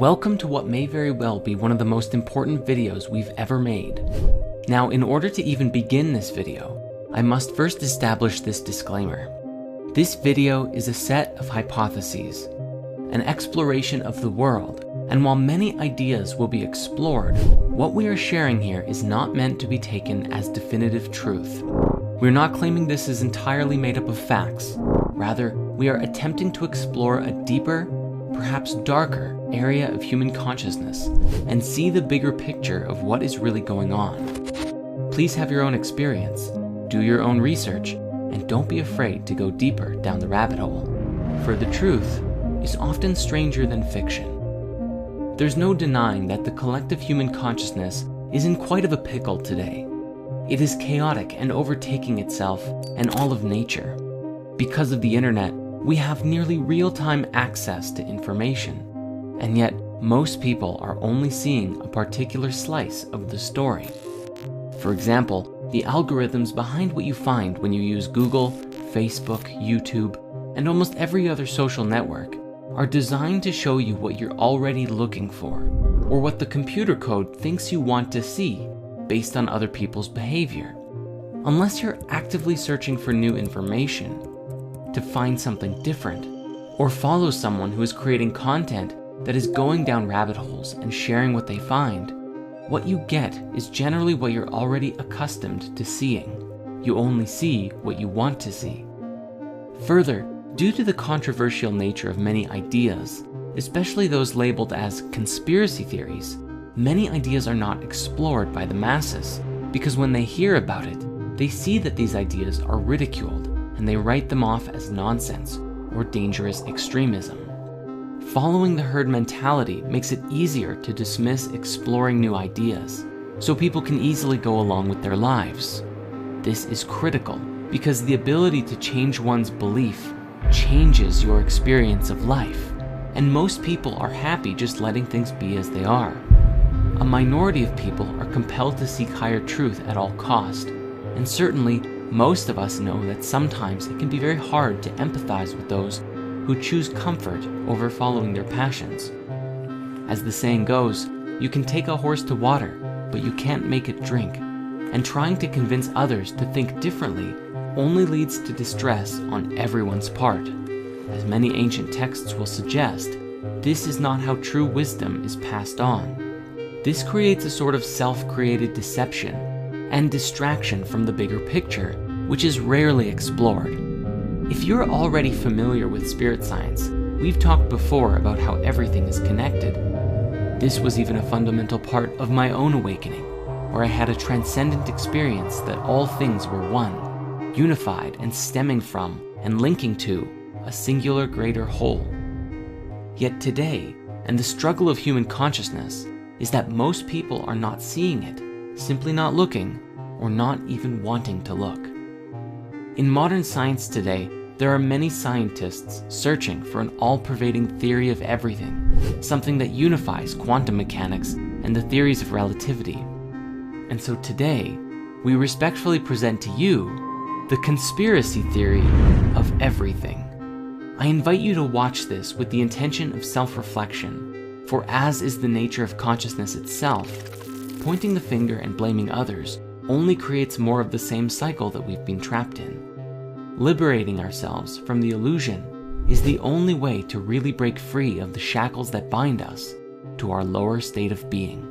Welcome to what may very well be one of the most important videos we've ever made. Now, in order to even begin this video, I must first establish this disclaimer. This video is a set of hypotheses, an exploration of the world, and while many ideas will be explored, what we are sharing here is not meant to be taken as definitive truth. We're not claiming this is entirely made up of facts. Rather, we are attempting to explore a deeper, perhaps darker, area of human consciousness and see the bigger picture of what is really going on. Please have your own experience, do your own research, and don't be afraid to go deeper down the rabbit hole, for the truth is often stranger than fiction. There's no denying that the collective human consciousness is in quite of a pickle today. It is chaotic and overtaking itself and all of nature. Because of the internet, we have nearly real-time access to information, and yet most people are only seeing a particular slice of the story. For example, the algorithms behind what you find when you use Google, Facebook, YouTube, and almost every other social network are designed to show you what you're already looking for, or what the computer code thinks you want to see based on other people's behavior. Unless you're actively searching for new information, to find something different, or follow someone who is creating content that is going down rabbit holes and sharing what they find, what you get is generally what you're already accustomed to seeing. You only see what you want to see. Further, due to the controversial nature of many ideas, especially those labeled as conspiracy theories, many ideas are not explored by the masses because when they hear about it, they see that these ideas are ridiculed and they write them off as nonsense or dangerous extremism. Following the herd mentality makes it easier to dismiss exploring new ideas, so people can easily go along with their lives. This is critical because the ability to change one's belief changes your experience of life, and most people are happy just letting things be as they are. A minority of people are compelled to seek higher truth at all cost, and certainly most of us know that sometimes it can be very hard to empathize with those who choose comfort over following their passions. As the saying goes, you can take a horse to water, but you can't make it drink, and trying to convince others to think differently only leads to distress on everyone's part. As many ancient texts will suggest, this is not how true wisdom is passed on. This creates a sort of self-created deception and distraction from the bigger picture, which is rarely explored. If you're already familiar with spirit science, we've talked before about how everything is connected. This was even a fundamental part of my own awakening, where I had a transcendent experience that all things were one, unified and stemming from and linking to a singular greater whole. Yet today, and the struggle of human consciousness, is that most people are not seeing it, simply not looking, or not even wanting to look. In modern science today, there are many scientists searching for an all-pervading theory of everything, something that unifies quantum mechanics and the theories of relativity. And so today, we respectfully present to you the conspiracy theory of everything. I invite you to watch this with the intention of self-reflection, for as is the nature of consciousness itself, pointing the finger and blaming others only creates more of the same cycle that we've been trapped in. Liberating ourselves from the illusion is the only way to really break free of the shackles that bind us to our lower state of being.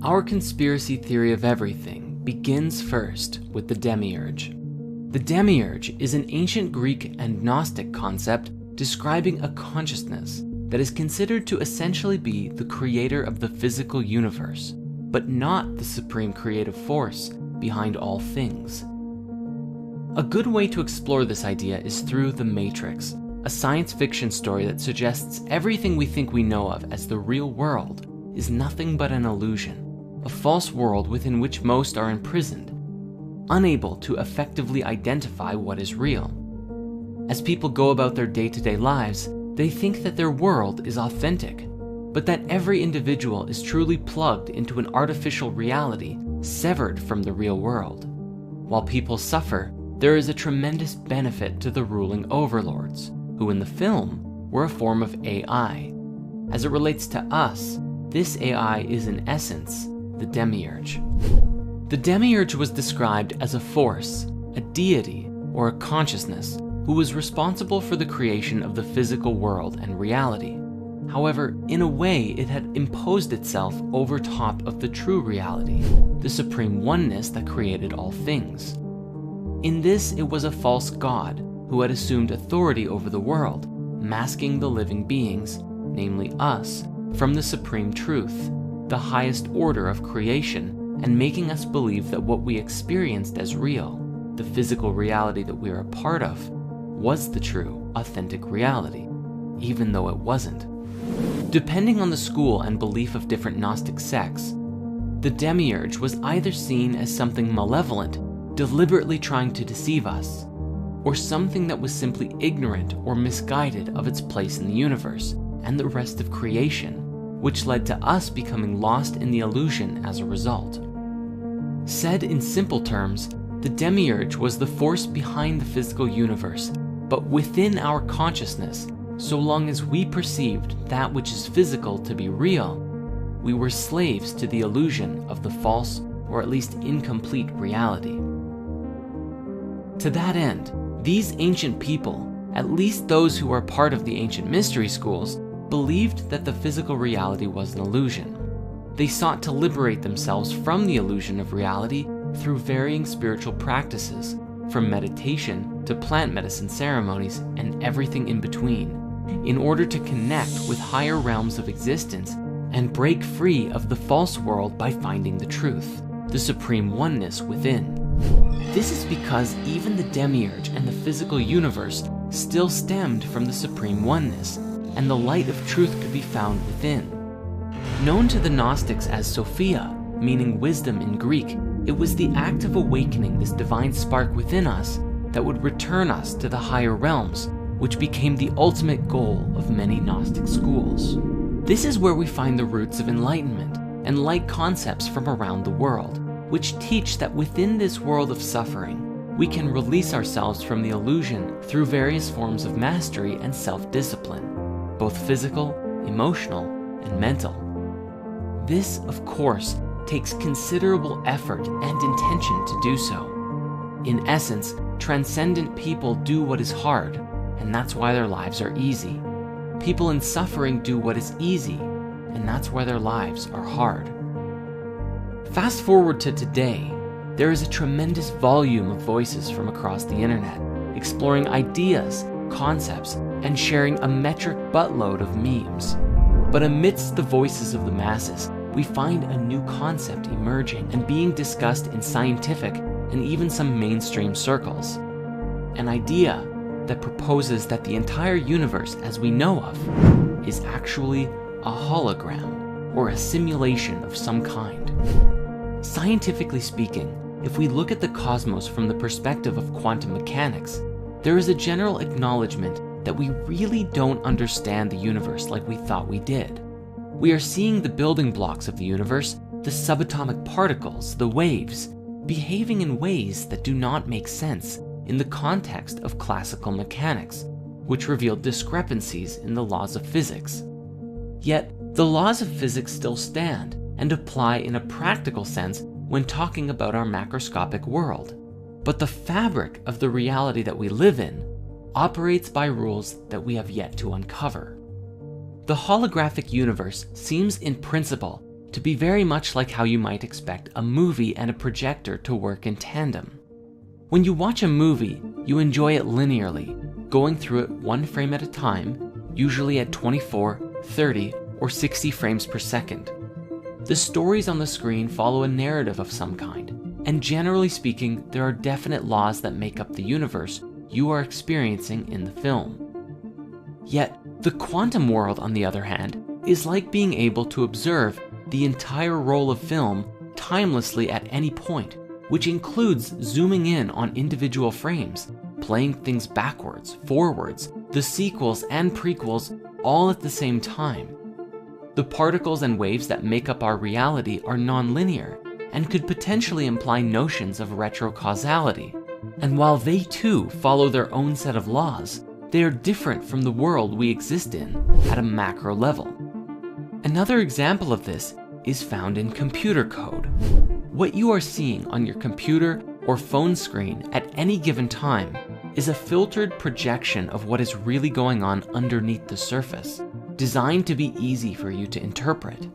Our conspiracy theory of everything begins first with the demiurge. The demiurge is an ancient Greek and Gnostic concept describing a consciousness that is considered to essentially be the creator of the physical universe, but not the supreme creative force behind all things. A good way to explore this idea is through The Matrix, a science fiction story that suggests everything we think we know of as the real world is nothing but an illusion, a false world within which most are imprisoned, unable to effectively identify what is real. As people go about their day-to-day lives, they think that their world is authentic, but that every individual is truly plugged into an artificial reality severed from the real world. While people suffer, there is a tremendous benefit to the ruling overlords, who in the film were a form of AI. As it relates to us, this AI is in essence the demiurge. The demiurge was described as a force, a deity, or a consciousness who was responsible for the creation of the physical world and reality. However, in a way, it had imposed itself over top of the true reality, the supreme oneness that created all things. In this, it was a false god who had assumed authority over the world, masking the living beings, namely us, from the supreme truth, the highest order of creation, and making us believe that what we experienced as real, the physical reality that we are a part of, was the true, authentic reality, even though it wasn't. Depending on the school and belief of different Gnostic sects, the demiurge was either seen as something malevolent, deliberately trying to deceive us, or something that was simply ignorant or misguided of its place in the universe and the rest of creation, which led to us becoming lost in the illusion as a result. Said in simple terms, the demiurge was the force behind the physical universe, but within our consciousness, so long as we perceived that which is physical to be real, we were slaves to the illusion of the false or at least incomplete reality. To that end, these ancient people, at least those who were part of the ancient mystery schools, believed that the physical reality was an illusion. They sought to liberate themselves from the illusion of reality through varying spiritual practices, from meditation to plant medicine ceremonies and everything in between, in order to connect with higher realms of existence and break free of the false world by finding the truth, the supreme oneness within. This is because even the demiurge and the physical universe still stemmed from the supreme oneness, and the light of truth could be found within. Known to the Gnostics as Sophia, meaning wisdom in Greek, it was the act of awakening this divine spark within us that would return us to the higher realms, which became the ultimate goal of many Gnostic schools. This is where we find the roots of enlightenment and light concepts from around the world, which teach that within this world of suffering, we can release ourselves from the illusion through various forms of mastery and self-discipline, both physical, emotional, and mental. This, of course, takes considerable effort and intention to do so. In essence, transcendent people do what is hard, and that's why their lives are easy. People in suffering do what is easy, and that's why their lives are hard. Fast forward to today, there is a tremendous volume of voices from across the internet, exploring ideas, concepts, and sharing a metric buttload of memes. But amidst the voices of the masses, we find a new concept emerging and being discussed in scientific and even some mainstream circles. An idea that proposes that the entire universe as we know of is actually a hologram or a simulation of some kind. Scientifically speaking, if we look at the cosmos from the perspective of quantum mechanics, there is a general acknowledgement that we really don't understand the universe like we thought we did. We are seeing the building blocks of the universe, the subatomic particles, the waves, behaving in ways that do not make sense in the context of classical mechanics, which reveal discrepancies in the laws of physics. Yet, the laws of physics still stand and apply in a practical sense when talking about our macroscopic world. But the fabric of the reality that we live in operates by rules that we have yet to uncover. The holographic universe seems in principle to be very much like how you might expect a movie and a projector to work in tandem. When you watch a movie, you enjoy it linearly, going through it one frame at a time, usually at 24, 30, or 60 frames per second. The stories on the screen follow a narrative of some kind, and generally speaking, there are definite laws that make up the universe you are experiencing in the film. Yet, the quantum world, on the other hand, is like being able to observe the entire roll of film timelessly at any point, which includes zooming in on individual frames, playing things backwards, forwards, the sequels and prequels all at the same time. The particles and waves that make up our reality are non-linear and could potentially imply notions of retrocausality. And while they too follow their own set of laws, they are different from the world we exist in at a macro level. Another example of this is found in computer code. What you are seeing on your computer or phone screen at any given time is a filtered projection of what is really going on underneath the surface, designed to be easy for you to interpret.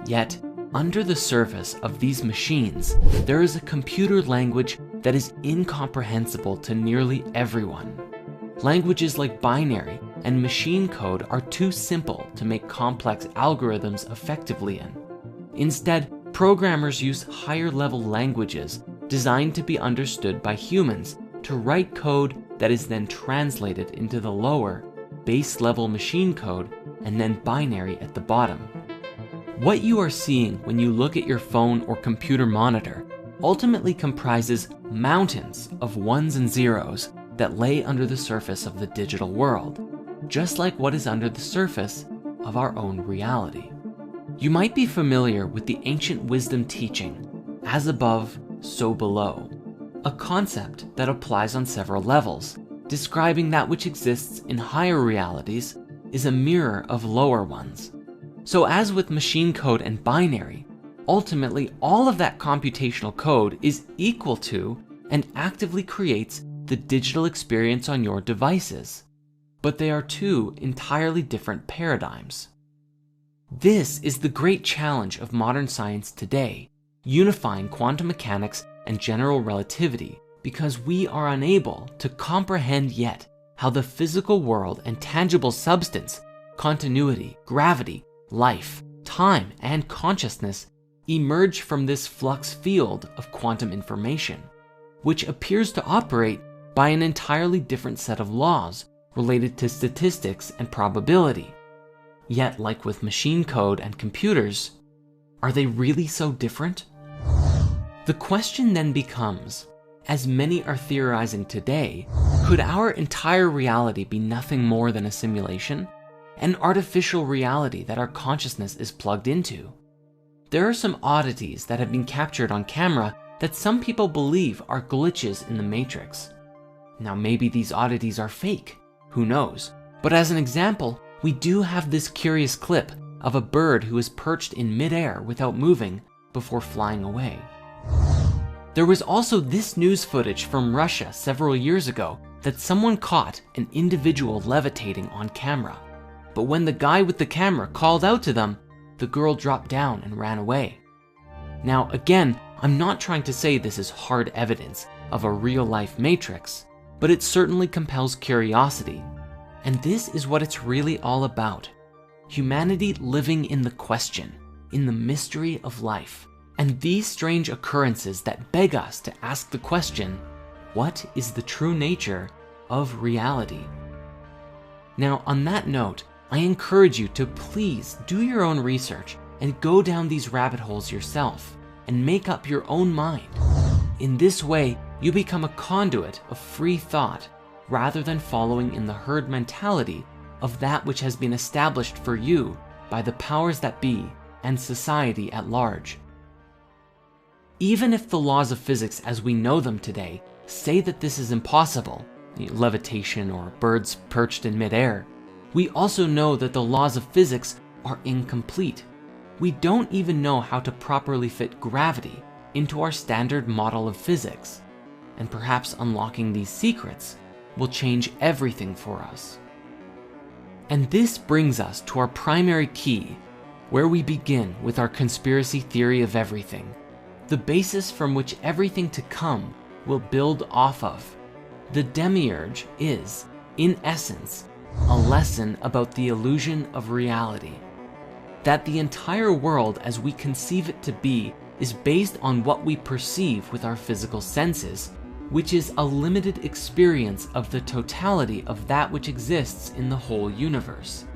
Yet, under the surface of these machines, there is a computer language that is incomprehensible to nearly everyone. Languages like binary and machine code are too simple to make complex algorithms effectively in. Instead, programmers use higher-level languages designed to be understood by humans to write code that is then translated into the lower, base-level machine code and then binary at the bottom. What you are seeing when you look at your phone or computer monitor ultimately comprises mountains of ones and zeros that lay under the surface of the digital world, just like what is under the surface of our own reality. You might be familiar with the ancient wisdom teaching, as above, so below, a concept that applies on several levels, describing that which exists in higher realities is a mirror of lower ones. So as with machine code and binary, ultimately all of that computational code is equal to and actively creates the digital experience on your devices. But they are two entirely different paradigms. This is the great challenge of modern science today, unifying quantum mechanics and general relativity, because we are unable to comprehend yet how the physical world and tangible substance, continuity, gravity, life, time, and consciousness emerge from this flux field of quantum information, which appears to operate by an entirely different set of laws related to statistics and probability. Yet, like with machine code and computers, are they really so different? The question then becomes, as many are theorizing today, could our entire reality be nothing more than a simulation? An artificial reality that our consciousness is plugged into? There are some oddities that have been captured on camera that some people believe are glitches in the Matrix. Now maybe these oddities are fake, who knows? But as an example, we do have this curious clip of a bird who is perched in midair without moving before flying away. There was also this news footage from Russia several years ago that someone caught an individual levitating on camera. But when the guy with the camera called out to them, the girl dropped down and ran away. Now again, I'm not trying to say this is hard evidence of a real-life Matrix, but it certainly compels curiosity. And this is what it's really all about. Humanity living in the question, in the mystery of life, and these strange occurrences that beg us to ask the question, what is the true nature of reality? Now, on that note, I encourage you to please do your own research and go down these rabbit holes yourself and make up your own mind. In this way, you become a conduit of free thought rather than following in the herd mentality of that which has been established for you by the powers that be and society at large. Even if the laws of physics as we know them today say that this is impossible, levitation or birds perched in midair, we also know that the laws of physics are incomplete. We don't even know how to properly fit gravity into our standard model of physics, and perhaps unlocking these secrets will change everything for us. And this brings us to our primary key, where we begin with our conspiracy theory of everything, the basis from which everything to come will build off of. The demiurge is, in essence, a lesson about the illusion of reality. That the entire world as we conceive it to be is based on what we perceive with our physical senses, which is a limited experience of the totality of that which exists in the whole universe.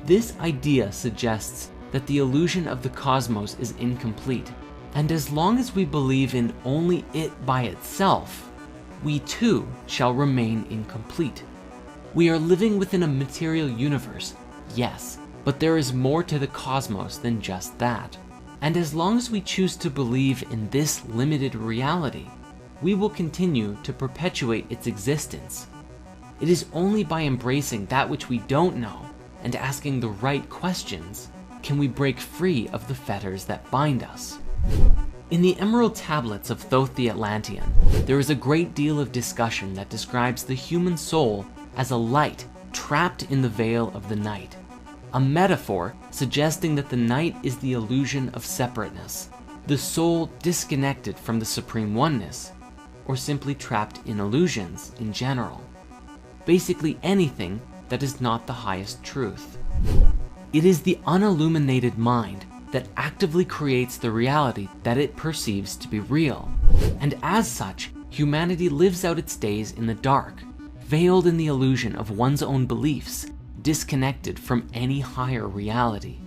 This idea suggests that the illusion of the cosmos is incomplete, and as long as we believe in only it by itself, we too shall remain incomplete. We are living within a material universe, yes, but there is more to the cosmos than just that. And as long as we choose to believe in this limited reality, we will continue to perpetuate its existence. It is only by embracing that which we don't know and asking the right questions can we break free of the fetters that bind us. In the Emerald Tablets of Thoth the Atlantean, there is a great deal of discussion that describes the human soul as a light trapped in the veil of the night, a metaphor suggesting that the night is the illusion of separateness, the soul disconnected from the supreme oneness, or simply trapped in illusions in general. Basically anything that is not the highest truth. It is the unilluminated mind that actively creates the reality that it perceives to be real, and as such, humanity lives out its days in the dark, veiled in the illusion of one's own beliefs, disconnected from any higher reality.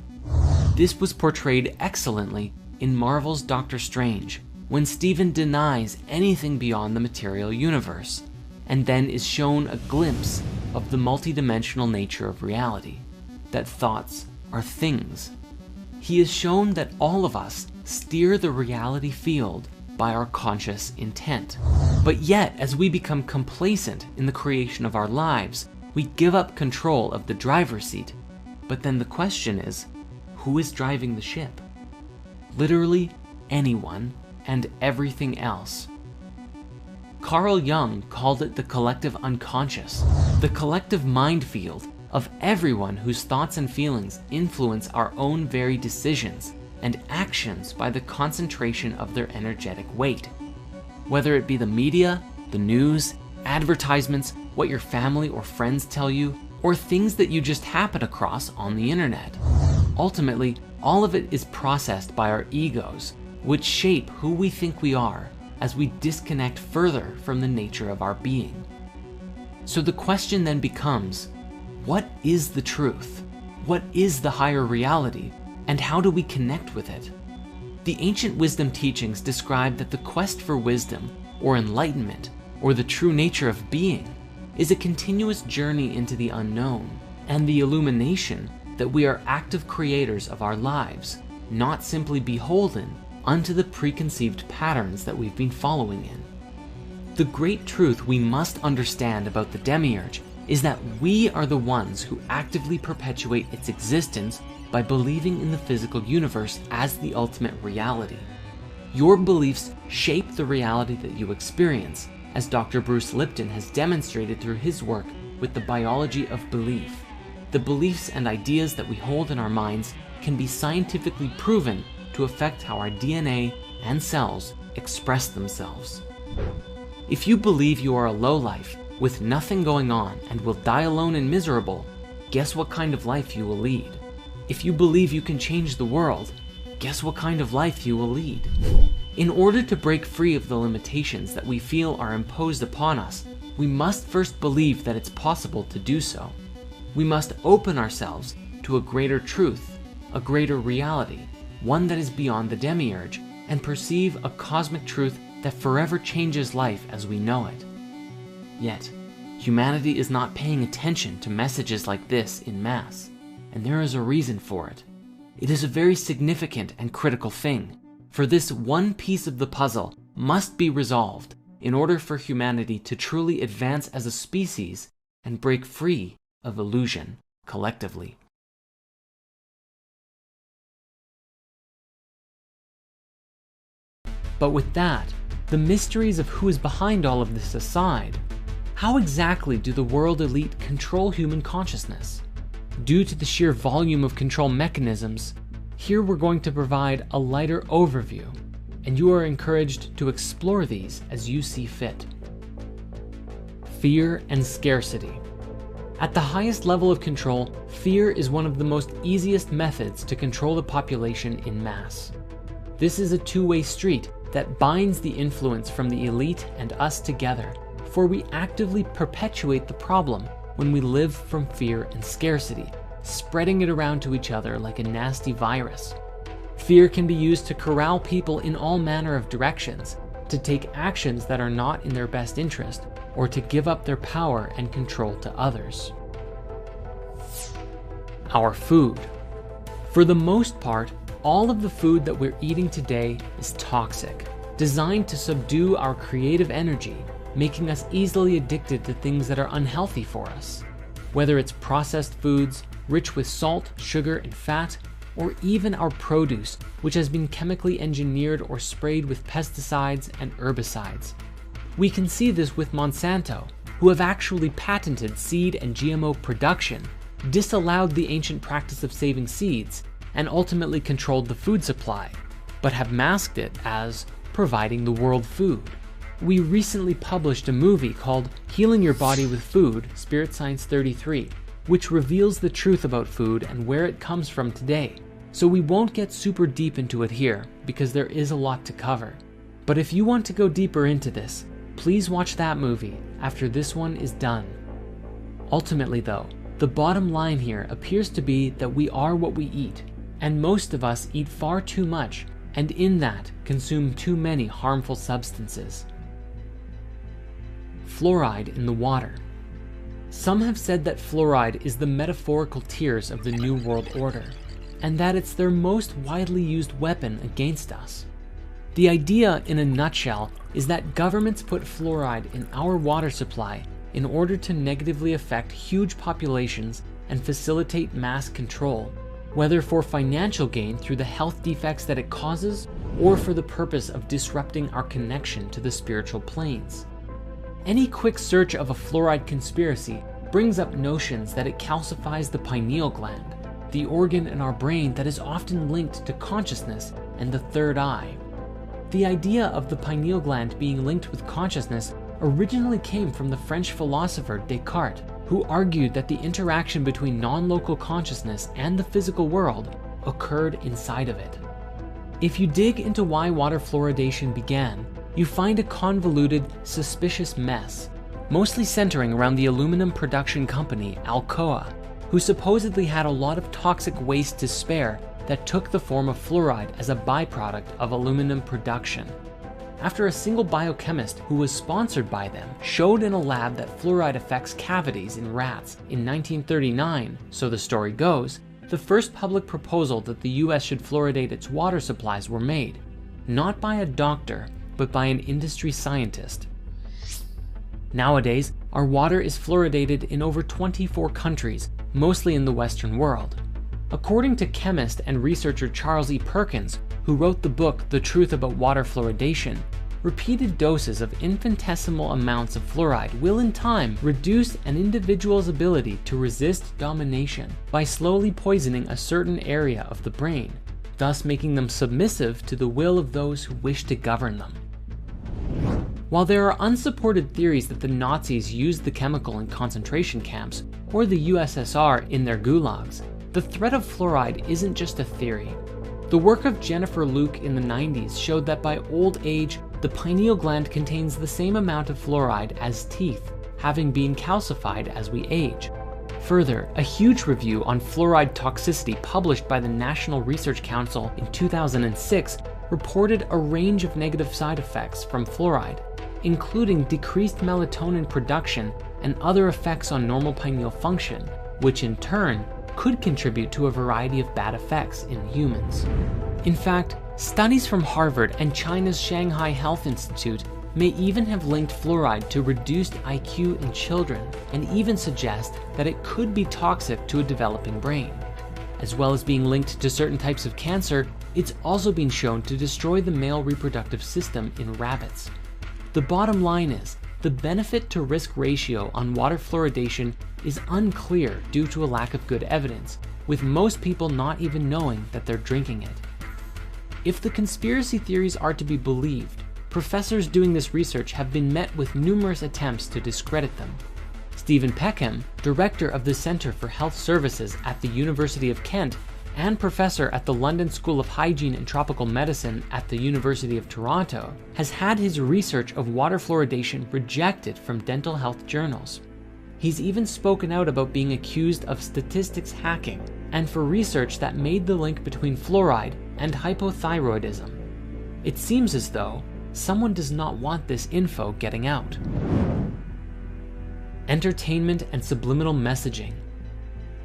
This was portrayed excellently in Marvel's Doctor Strange, when Stephen denies anything beyond the material universe, and then is shown a glimpse of the multidimensional nature of reality, that thoughts are things. He is shown that all of us steer the reality field by our conscious intent. But yet, as we become complacent in the creation of our lives, we give up control of the driver's seat. But then the question is, who is driving the ship? Literally anyone and everything else. Carl Jung called it the collective unconscious, the collective mind field of everyone whose thoughts and feelings influence our own very decisions and actions by the concentration of their energetic weight. Whether it be the media, the news, advertisements, what your family or friends tell you, or things that you just happen across on the internet. Ultimately, all of it is processed by our egos, which shape who we think we are as we disconnect further from the nature of our being. So the question then becomes, what is the truth? What is the higher reality? And how do we connect with it? The ancient wisdom teachings describe that the quest for wisdom, or enlightenment, or the true nature of being, is a continuous journey into the unknown, and the illumination that we are active creators of our lives, not simply beholden unto the preconceived patterns that we've been following in. The great truth we must understand about the demiurge is that we are the ones who actively perpetuate its existence by believing in the physical universe as the ultimate reality. Your beliefs shape the reality that you experience, as Dr. Bruce Lipton has demonstrated through his work with the biology of belief. The beliefs and ideas that we hold in our minds can be scientifically proven to affect how our DNA and cells express themselves. If you believe you are a lowlife with nothing going on and will die alone and miserable, guess what kind of life you will lead? If you believe you can change the world, guess what kind of life you will lead? In order to break free of the limitations that we feel are imposed upon us, we must first believe that it's possible to do so. We must open ourselves to a greater truth, a greater reality, one that is beyond the demiurge, and perceive a cosmic truth that forever changes life as we know it. Yet, humanity is not paying attention to messages like this in mass, and there is a reason for it. It is a very significant and critical thing, for this one piece of the puzzle must be resolved in order for humanity to truly advance as a species and break free of illusion collectively. But with that, the mysteries of who is behind all of this aside, how exactly do the world elite control human consciousness? Due to the sheer volume of control mechanisms, here we're going to provide a lighter overview, and you are encouraged to explore these as you see fit. Fear and scarcity. At the highest level of control, fear is one of the most easiest methods to control the population in mass. This is a two-way street that binds the influence from the elite and us together, for we actively perpetuate the problem when we live from fear and scarcity, spreading it around to each other like a nasty virus. Fear can be used to corral people in all manner of directions, to take actions that are not in their best interest, or to give up their power and control to others. Our food. For the most part, all of the food that we're eating today is toxic, designed to subdue our creative energy, making us easily addicted to things that are unhealthy for us. Whether it's processed foods, rich with salt, sugar, and fat, or even our produce, which has been chemically engineered or sprayed with pesticides and herbicides. We can see this with Monsanto, who have actually patented seed and GMO production, disallowed the ancient practice of saving seeds, and ultimately controlled the food supply, but have masked it as providing the world food. We recently published a movie called Healing Your Body with Food, Spirit Science 33, which reveals the truth about food and where it comes from today. So we won't get super deep into it here because there is a lot to cover. But if you want to go deeper into this, please watch that movie after this one is done. Ultimately though, the bottom line here appears to be that we are what we eat, and most of us eat far too much, and in that consume too many harmful substances. Fluoride in the water. Some have said that fluoride is the metaphorical tears of the New World Order, and that it's their most widely used weapon against us. The idea, in a nutshell, is that governments put fluoride in our water supply in order to negatively affect huge populations and facilitate mass control, whether for financial gain through the health defects that it causes, or for the purpose of disrupting our connection to the spiritual planes. Any quick search of a fluoride conspiracy brings up notions that it calcifies the pineal gland, the organ in our brain that is often linked to consciousness and the third eye. The idea of the pineal gland being linked with consciousness originally came from the French philosopher Descartes, who argued that the interaction between non-local consciousness and the physical world occurred inside of it. If you dig into why water fluoridation began, you find a convoluted, suspicious mess, mostly centering around the aluminum production company Alcoa, who supposedly had a lot of toxic waste to spare that took the form of fluoride as a byproduct of aluminum production. After a single biochemist who was sponsored by them showed in a lab that fluoride affects cavities in rats in 1939, so the story goes, the first public proposal that the US should fluoridate its water supplies were made, not by a doctor, but by an industry scientist. Nowadays, our water is fluoridated in over 24 countries, mostly in the Western world. According to chemist and researcher Charles E. Perkins, who wrote the book The Truth About Water Fluoridation, repeated doses of infinitesimal amounts of fluoride will in time reduce an individual's ability to resist domination by slowly poisoning a certain area of the brain, thus making them submissive to the will of those who wish to govern them. While there are unsupported theories that the Nazis used the chemical in concentration camps or the USSR in their gulags, the threat of fluoride isn't just a theory. The work of Jennifer Luke in the 90s showed that by old age, the pineal gland contains the same amount of fluoride as teeth, having been calcified as we age. Further, a huge review on fluoride toxicity published by the National Research Council in 2006 reported a range of negative side effects from fluoride, including decreased melatonin production and other effects on normal pineal function, which in turn could contribute to a variety of bad effects in humans. In fact, studies from Harvard and China's Shanghai Health Institute may even have linked fluoride to reduced IQ in children and even suggest that it could be toxic to a developing brain. As well as being linked to certain types of cancer, it's also been shown to destroy the male reproductive system in rabbits. The bottom line is, the benefit to risk ratio on water fluoridation is unclear due to a lack of good evidence, with most people not even knowing that they're drinking it. If the conspiracy theories are to be believed, professors doing this research have been met with numerous attempts to discredit them. Stephen Peckham, director of the Centre for Health Services at the University of Kent and professor at the London School of Hygiene and Tropical Medicine at the University of Toronto, has had his research of water fluoridation rejected from dental health journals. He's even spoken out about being accused of statistics hacking and for research that made the link between fluoride and hypothyroidism. It seems as though someone does not want this info getting out. Entertainment and subliminal messaging.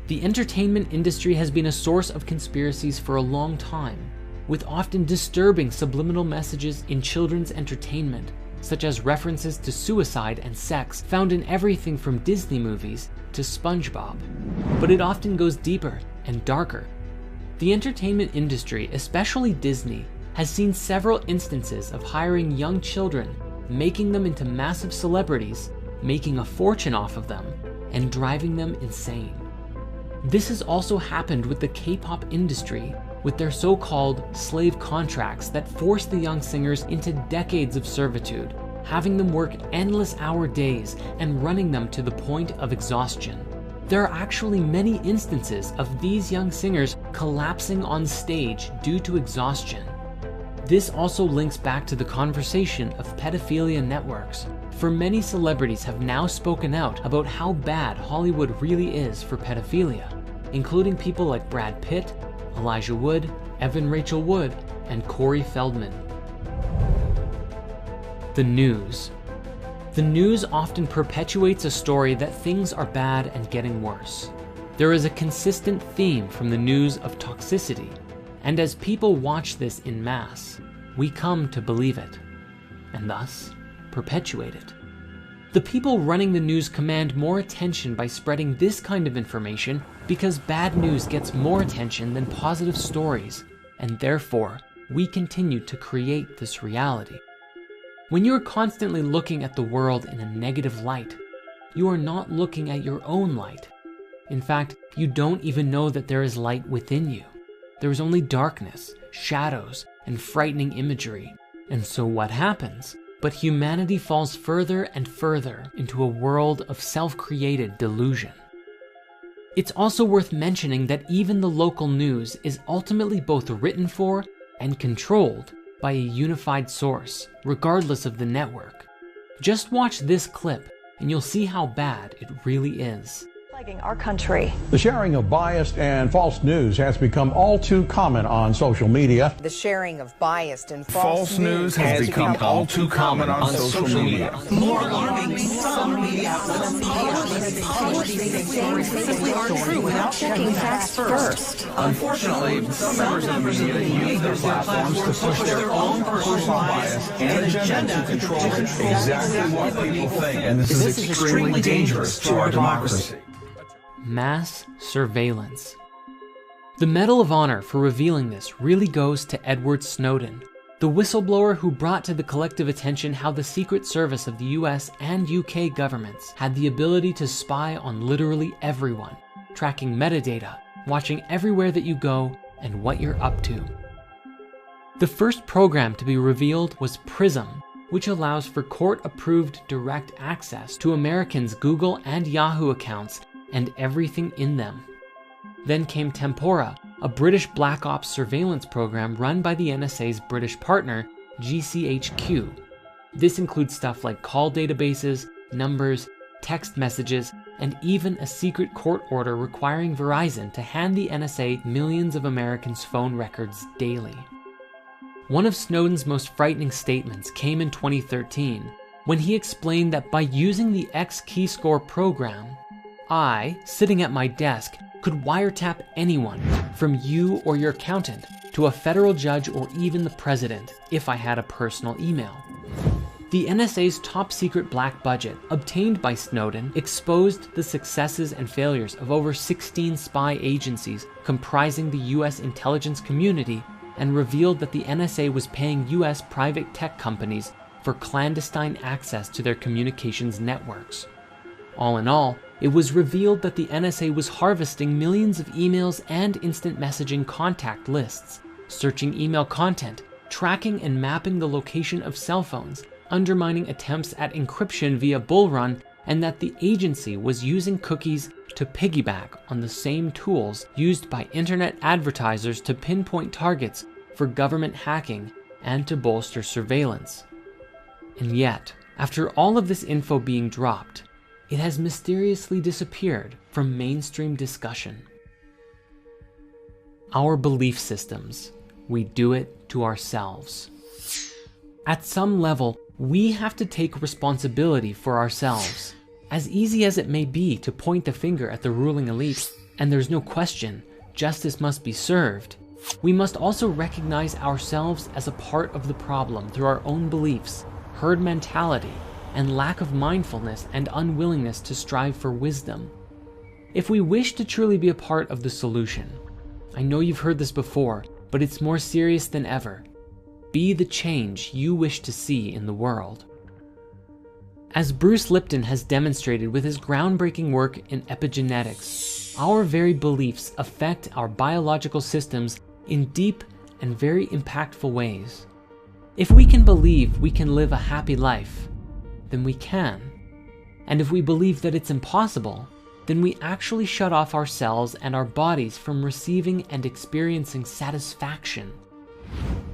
The entertainment industry has been a source of conspiracies for a long time, with often disturbing subliminal messages in children's entertainment, such as references to suicide and sex found in everything from Disney movies to SpongeBob. But it often goes deeper and darker. The entertainment industry, especially Disney, has seen several instances of hiring young children, making them into massive celebrities, making a fortune off of them, and driving them insane. This has also happened with the K-pop industry, with their so-called slave contracts that force the young singers into decades of servitude, having them work endless hour days and running them to the point of exhaustion. There are actually many instances of these young singers collapsing on stage due to exhaustion. This also links back to the conversation of pedophilia networks, for many celebrities have now spoken out about how bad Hollywood really is for pedophilia, including people like Brad Pitt, Elijah Wood, Evan Rachel Wood, and Corey Feldman. The news. The news often perpetuates a story that things are bad and getting worse. There is a consistent theme from the news of toxicity, and as people watch this in mass, we come to believe it, and thus perpetuate it. The people running the news command more attention by spreading this kind of information because bad news gets more attention than positive stories, and therefore, we continue to create this reality. When you are constantly looking at the world in a negative light, you are not looking at your own light. In fact, you don't even know that there is light within you. There is only darkness, shadows, and frightening imagery. And so what happens? But humanity falls further and further into a world of self-created delusion. It's also worth mentioning that even the local news is ultimately both written for and controlled by a unified source, regardless of the network. Just watch this clip and you'll see how bad it really is. Our country. The sharing of biased and false news has become all too common on social media. The sharing of biased and false news has become all too common on social media. More alarming, some media outlets publicly aren't true without checking facts first. Unfortunately, some members of the media use their platforms to push their own personal bias and agenda to control exactly what people think, and this is extremely dangerous to our democracy. Mass surveillance. The Medal of Honor for revealing this really goes to Edward Snowden, the whistleblower who brought to the collective attention how the Secret Service of the US and UK governments had the ability to spy on literally everyone, tracking metadata, watching everywhere that you go, and what you're up to. The first program to be revealed was PRISM, which allows for court-approved direct access to Americans' Google and Yahoo accounts and everything in them. Then came Tempora, a British Black Ops surveillance program run by the NSA's British partner, GCHQ. This includes stuff like call databases, numbers, text messages, and even a secret court order requiring Verizon to hand the NSA millions of Americans' phone records daily. One of Snowden's most frightening statements came in 2013, when he explained that by using the X-Keyscore program, I, sitting at my desk, could wiretap anyone, from you or your accountant, to a federal judge or even the president, if I had a personal email. The NSA's top-secret black budget, obtained by Snowden, exposed the successes and failures of over 16 spy agencies comprising the US intelligence community, and revealed that the NSA was paying US private tech companies for clandestine access to their communications networks. All in all, it was revealed that the NSA was harvesting millions of emails and instant messaging contact lists, searching email content, tracking and mapping the location of cell phones, undermining attempts at encryption via Bull Run, and that the agency was using cookies to piggyback on the same tools used by internet advertisers to pinpoint targets for government hacking and to bolster surveillance. And yet, after all of this info being dropped, it has mysteriously disappeared from mainstream discussion. Our belief systems, we do it to ourselves. At some level, we have to take responsibility for ourselves. As easy as it may be to point the finger at the ruling elite, and there's no question, justice must be served, we must also recognize ourselves as a part of the problem through our own beliefs, herd mentality, and lack of mindfulness and unwillingness to strive for wisdom. If we wish to truly be a part of the solution, I know you've heard this before, but it's more serious than ever. Be the change you wish to see in the world. As Bruce Lipton has demonstrated with his groundbreaking work in epigenetics, our very beliefs affect our biological systems in deep and very impactful ways. If we can believe we can live a happy life, then we can. And if we believe that it's impossible, then we actually shut off ourselves and our bodies from receiving and experiencing satisfaction.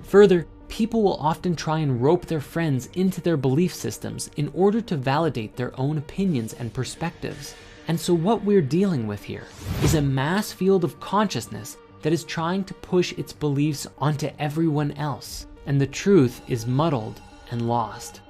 Further, people will often try and rope their friends into their belief systems in order to validate their own opinions and perspectives. And so what we're dealing with here is a mass field of consciousness that is trying to push its beliefs onto everyone else, and the truth is muddled and lost.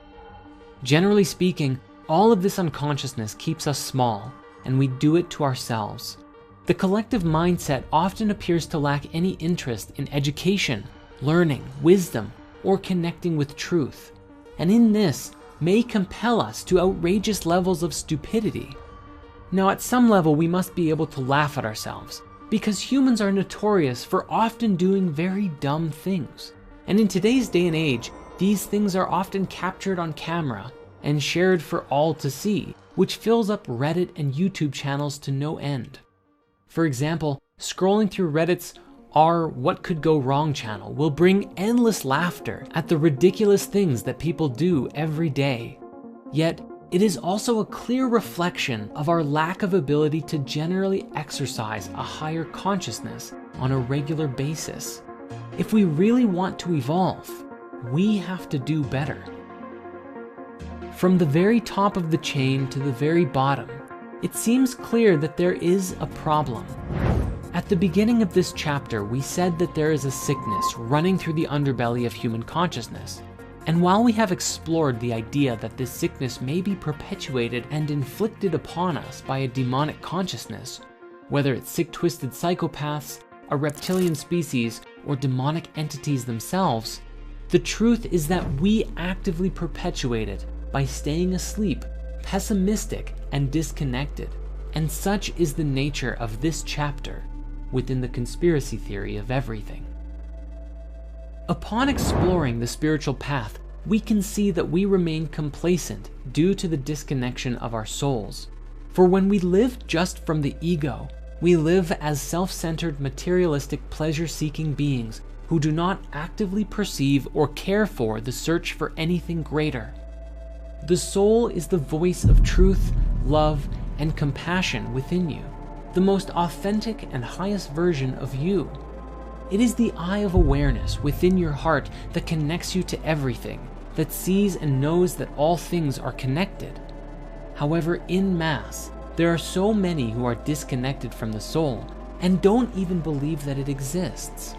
Generally speaking, all of this unconsciousness keeps us small, and we do it to ourselves. The collective mindset often appears to lack any interest in education, learning, wisdom, or connecting with truth, and in this may compel us to outrageous levels of stupidity. Now, at some level, we must be able to laugh at ourselves, because humans are notorious for often doing very dumb things. And in today's day and age, these things are often captured on camera and shared for all to see, which fills up Reddit and YouTube channels to no end. For example, scrolling through Reddit's Our What Could Go Wrong channel will bring endless laughter at the ridiculous things that people do every day. Yet, it is also a clear reflection of our lack of ability to generally exercise a higher consciousness on a regular basis. If we really want to evolve, we have to do better. From the very top of the chain to the very bottom, it seems clear that there is a problem. At the beginning of this chapter, we said that there is a sickness running through the underbelly of human consciousness. And while we have explored the idea that this sickness may be perpetuated and inflicted upon us by a demonic consciousness, whether it's sick, twisted psychopaths, a reptilian species, or demonic entities themselves, the truth is that we actively perpetuate it by staying asleep, pessimistic, and disconnected. And such is the nature of this chapter within the conspiracy theory of everything. Upon exploring the spiritual path, we can see that we remain complacent due to the disconnection of our souls. For when we live just from the ego, we live as self-centered, materialistic, pleasure-seeking beings who do not actively perceive or care for the search for anything greater. The soul is the voice of truth, love, and compassion within you, the most authentic and highest version of you. It is the eye of awareness within your heart that connects you to everything, that sees and knows that all things are connected. However, in mass, there are so many who are disconnected from the soul and don't even believe that it exists.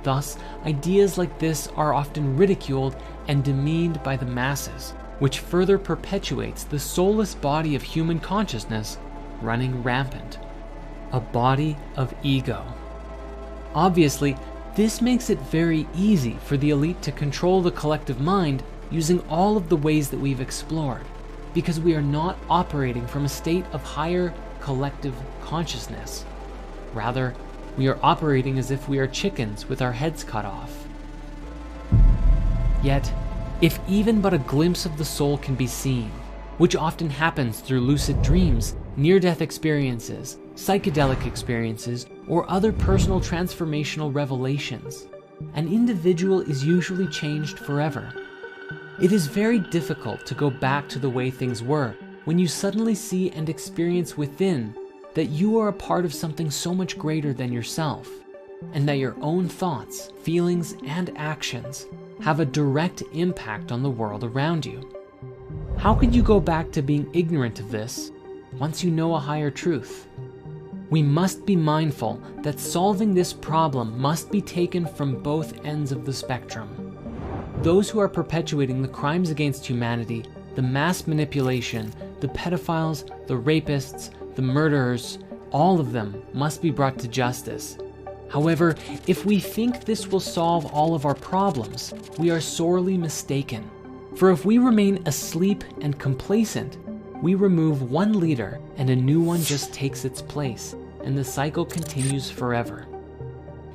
Thus, ideas like this are often ridiculed and demeaned by the masses, which further perpetuates the soulless body of human consciousness running rampant. A body of ego. Obviously, this makes it very easy for the elite to control the collective mind using all of the ways that we've explored, because we are not operating from a state of higher collective consciousness. Rather, we are operating as if we are chickens with our heads cut off. Yet, if even but a glimpse of the soul can be seen, which often happens through lucid dreams, near-death experiences, psychedelic experiences, or other personal transformational revelations, an individual is usually changed forever. It is very difficult to go back to the way things were when you suddenly see and experience within that you are a part of something so much greater than yourself, and that your own thoughts, feelings, and actions have a direct impact on the world around you. How could you go back to being ignorant of this once you know a higher truth? We must be mindful that solving this problem must be taken from both ends of the spectrum. Those who are perpetuating the crimes against humanity, the mass manipulation, the pedophiles, the rapists, the murderers, all of them must be brought to justice. However, if we think this will solve all of our problems, we are sorely mistaken. For if we remain asleep and complacent, we remove one leader and a new one just takes its place, and the cycle continues forever.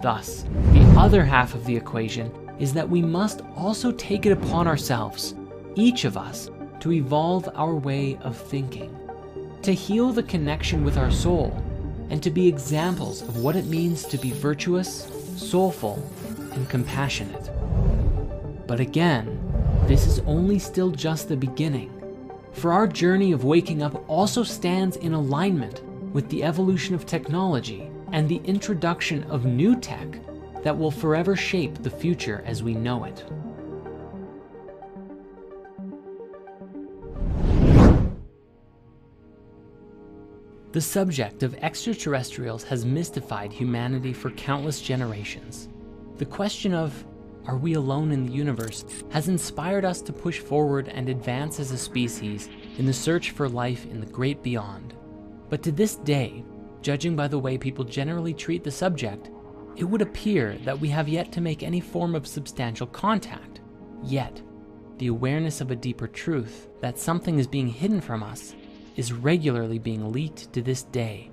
Thus, the other half of the equation is that we must also take it upon ourselves, each of us, to evolve our way of thinking, to heal the connection with our soul, and to be examples of what it means to be virtuous, soulful, and compassionate. But again, this is only still just the beginning, for our journey of waking up also stands in alignment with the evolution of technology and the introduction of new tech that will forever shape the future as we know it. The subject of extraterrestrials has mystified humanity for countless generations. The question of, are we alone in the universe, has inspired us to push forward and advance as a species in the search for life in the great beyond. But to this day, judging by the way people generally treat the subject, it would appear that we have yet to make any form of substantial contact. Yet, the awareness of a deeper truth, that something is being hidden from us, is regularly being leaked to this day.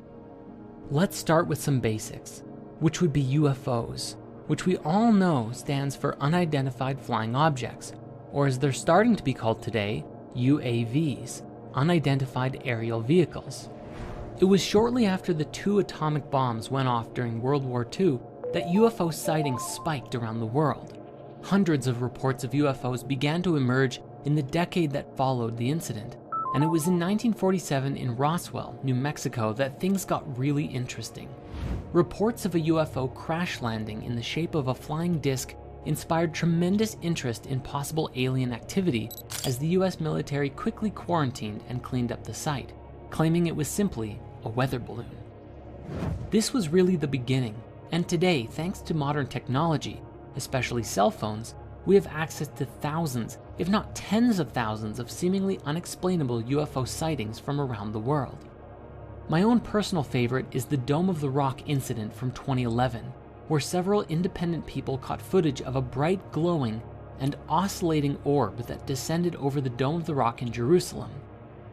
Let's start with some basics, which would be UFOs, which we all know stands for unidentified flying objects, or as they're starting to be called today, UAVs, unidentified aerial vehicles. It was shortly after the 2 atomic bombs went off during World War II that UFO sightings spiked around the world. Hundreds of reports of UFOs began to emerge in the decade that followed the incident, and it was in 1947 in Roswell, New Mexico, that things got really interesting. Reports of a UFO crash landing in the shape of a flying disc inspired tremendous interest in possible alien activity as the US military quickly quarantined and cleaned up the site, claiming it was simply a weather balloon. This was really the beginning, and today, thanks to modern technology, especially cell phones, we have access to thousands, if not tens of thousands, of seemingly unexplainable UFO sightings from around the world. My own personal favorite is the Dome of the Rock incident from 2011, where several independent people caught footage of a bright, glowing, and oscillating orb that descended over the Dome of the Rock in Jerusalem.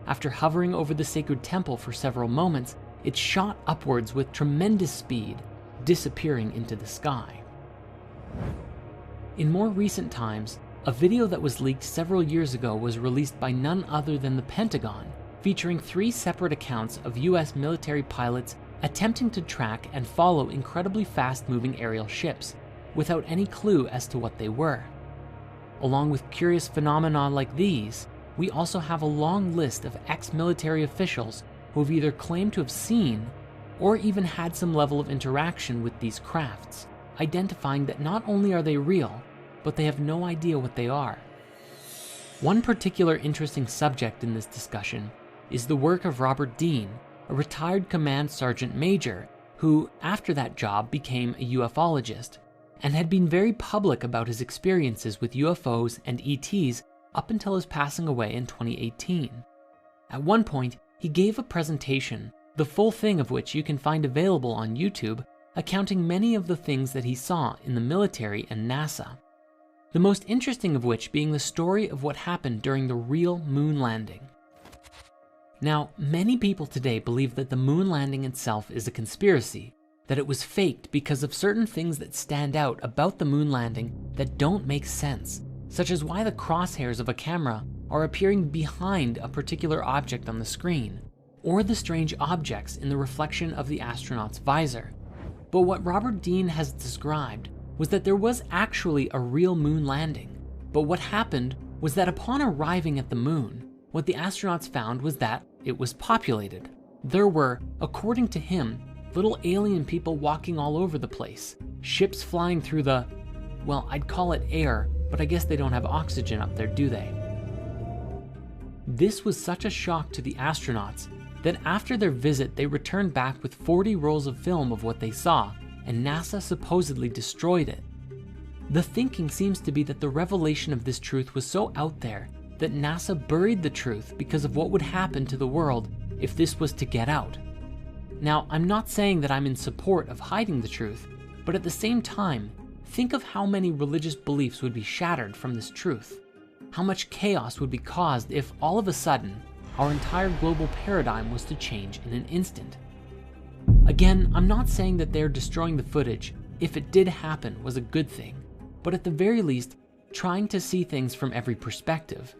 After hovering over the sacred temple for several moments, it shot upwards with tremendous speed, disappearing into the sky. In more recent times, a video that was leaked several years ago was released by none other than the Pentagon, featuring 3 separate accounts of US military pilots attempting to track and follow incredibly fast-moving aerial ships, without any clue as to what they were. Along with curious phenomena like these, we also have a long list of ex-military officials who have either claimed to have seen or even had some level of interaction with these crafts, identifying that not only are they real, but they have no idea what they are. One particular interesting subject in this discussion is the work of Robert Dean, a retired command sergeant major who, after that job, became a ufologist and had been very public about his experiences with UFOs and ETs up until his passing away in 2018. At one point, he gave a presentation, the full thing of which you can find available on YouTube, accounting many of the things that he saw in the military and NASA. The most interesting of which being the story of what happened during the real moon landing. Now, many people today believe that the moon landing itself is a conspiracy, that it was faked because of certain things that stand out about the moon landing that don't make sense, such as why the crosshairs of a camera are appearing behind a particular object on the screen, or the strange objects in the reflection of the astronaut's visor. But what Robert Dean has described was that there was actually a real moon landing, but what happened was that upon arriving at the moon, what the astronauts found was that it was populated. There were, according to him, little alien people walking all over the place, ships flying through the, well, I'd call it air, but I guess they don't have oxygen up there, do they? This was such a shock to the astronauts that after their visit, they returned back with 40 rolls of film of what they saw, and NASA supposedly destroyed it. The thinking seems to be that the revelation of this truth was so out there that NASA buried the truth because of what would happen to the world if this was to get out. Now, I'm not saying that I'm in support of hiding the truth, but at the same time, think of how many religious beliefs would be shattered from this truth. How much chaos would be caused if all of a sudden, our entire global paradigm was to change in an instant. Again, I'm not saying that they're destroying the footage, if it did happen, was a good thing, but at the very least, trying to see things from every perspective.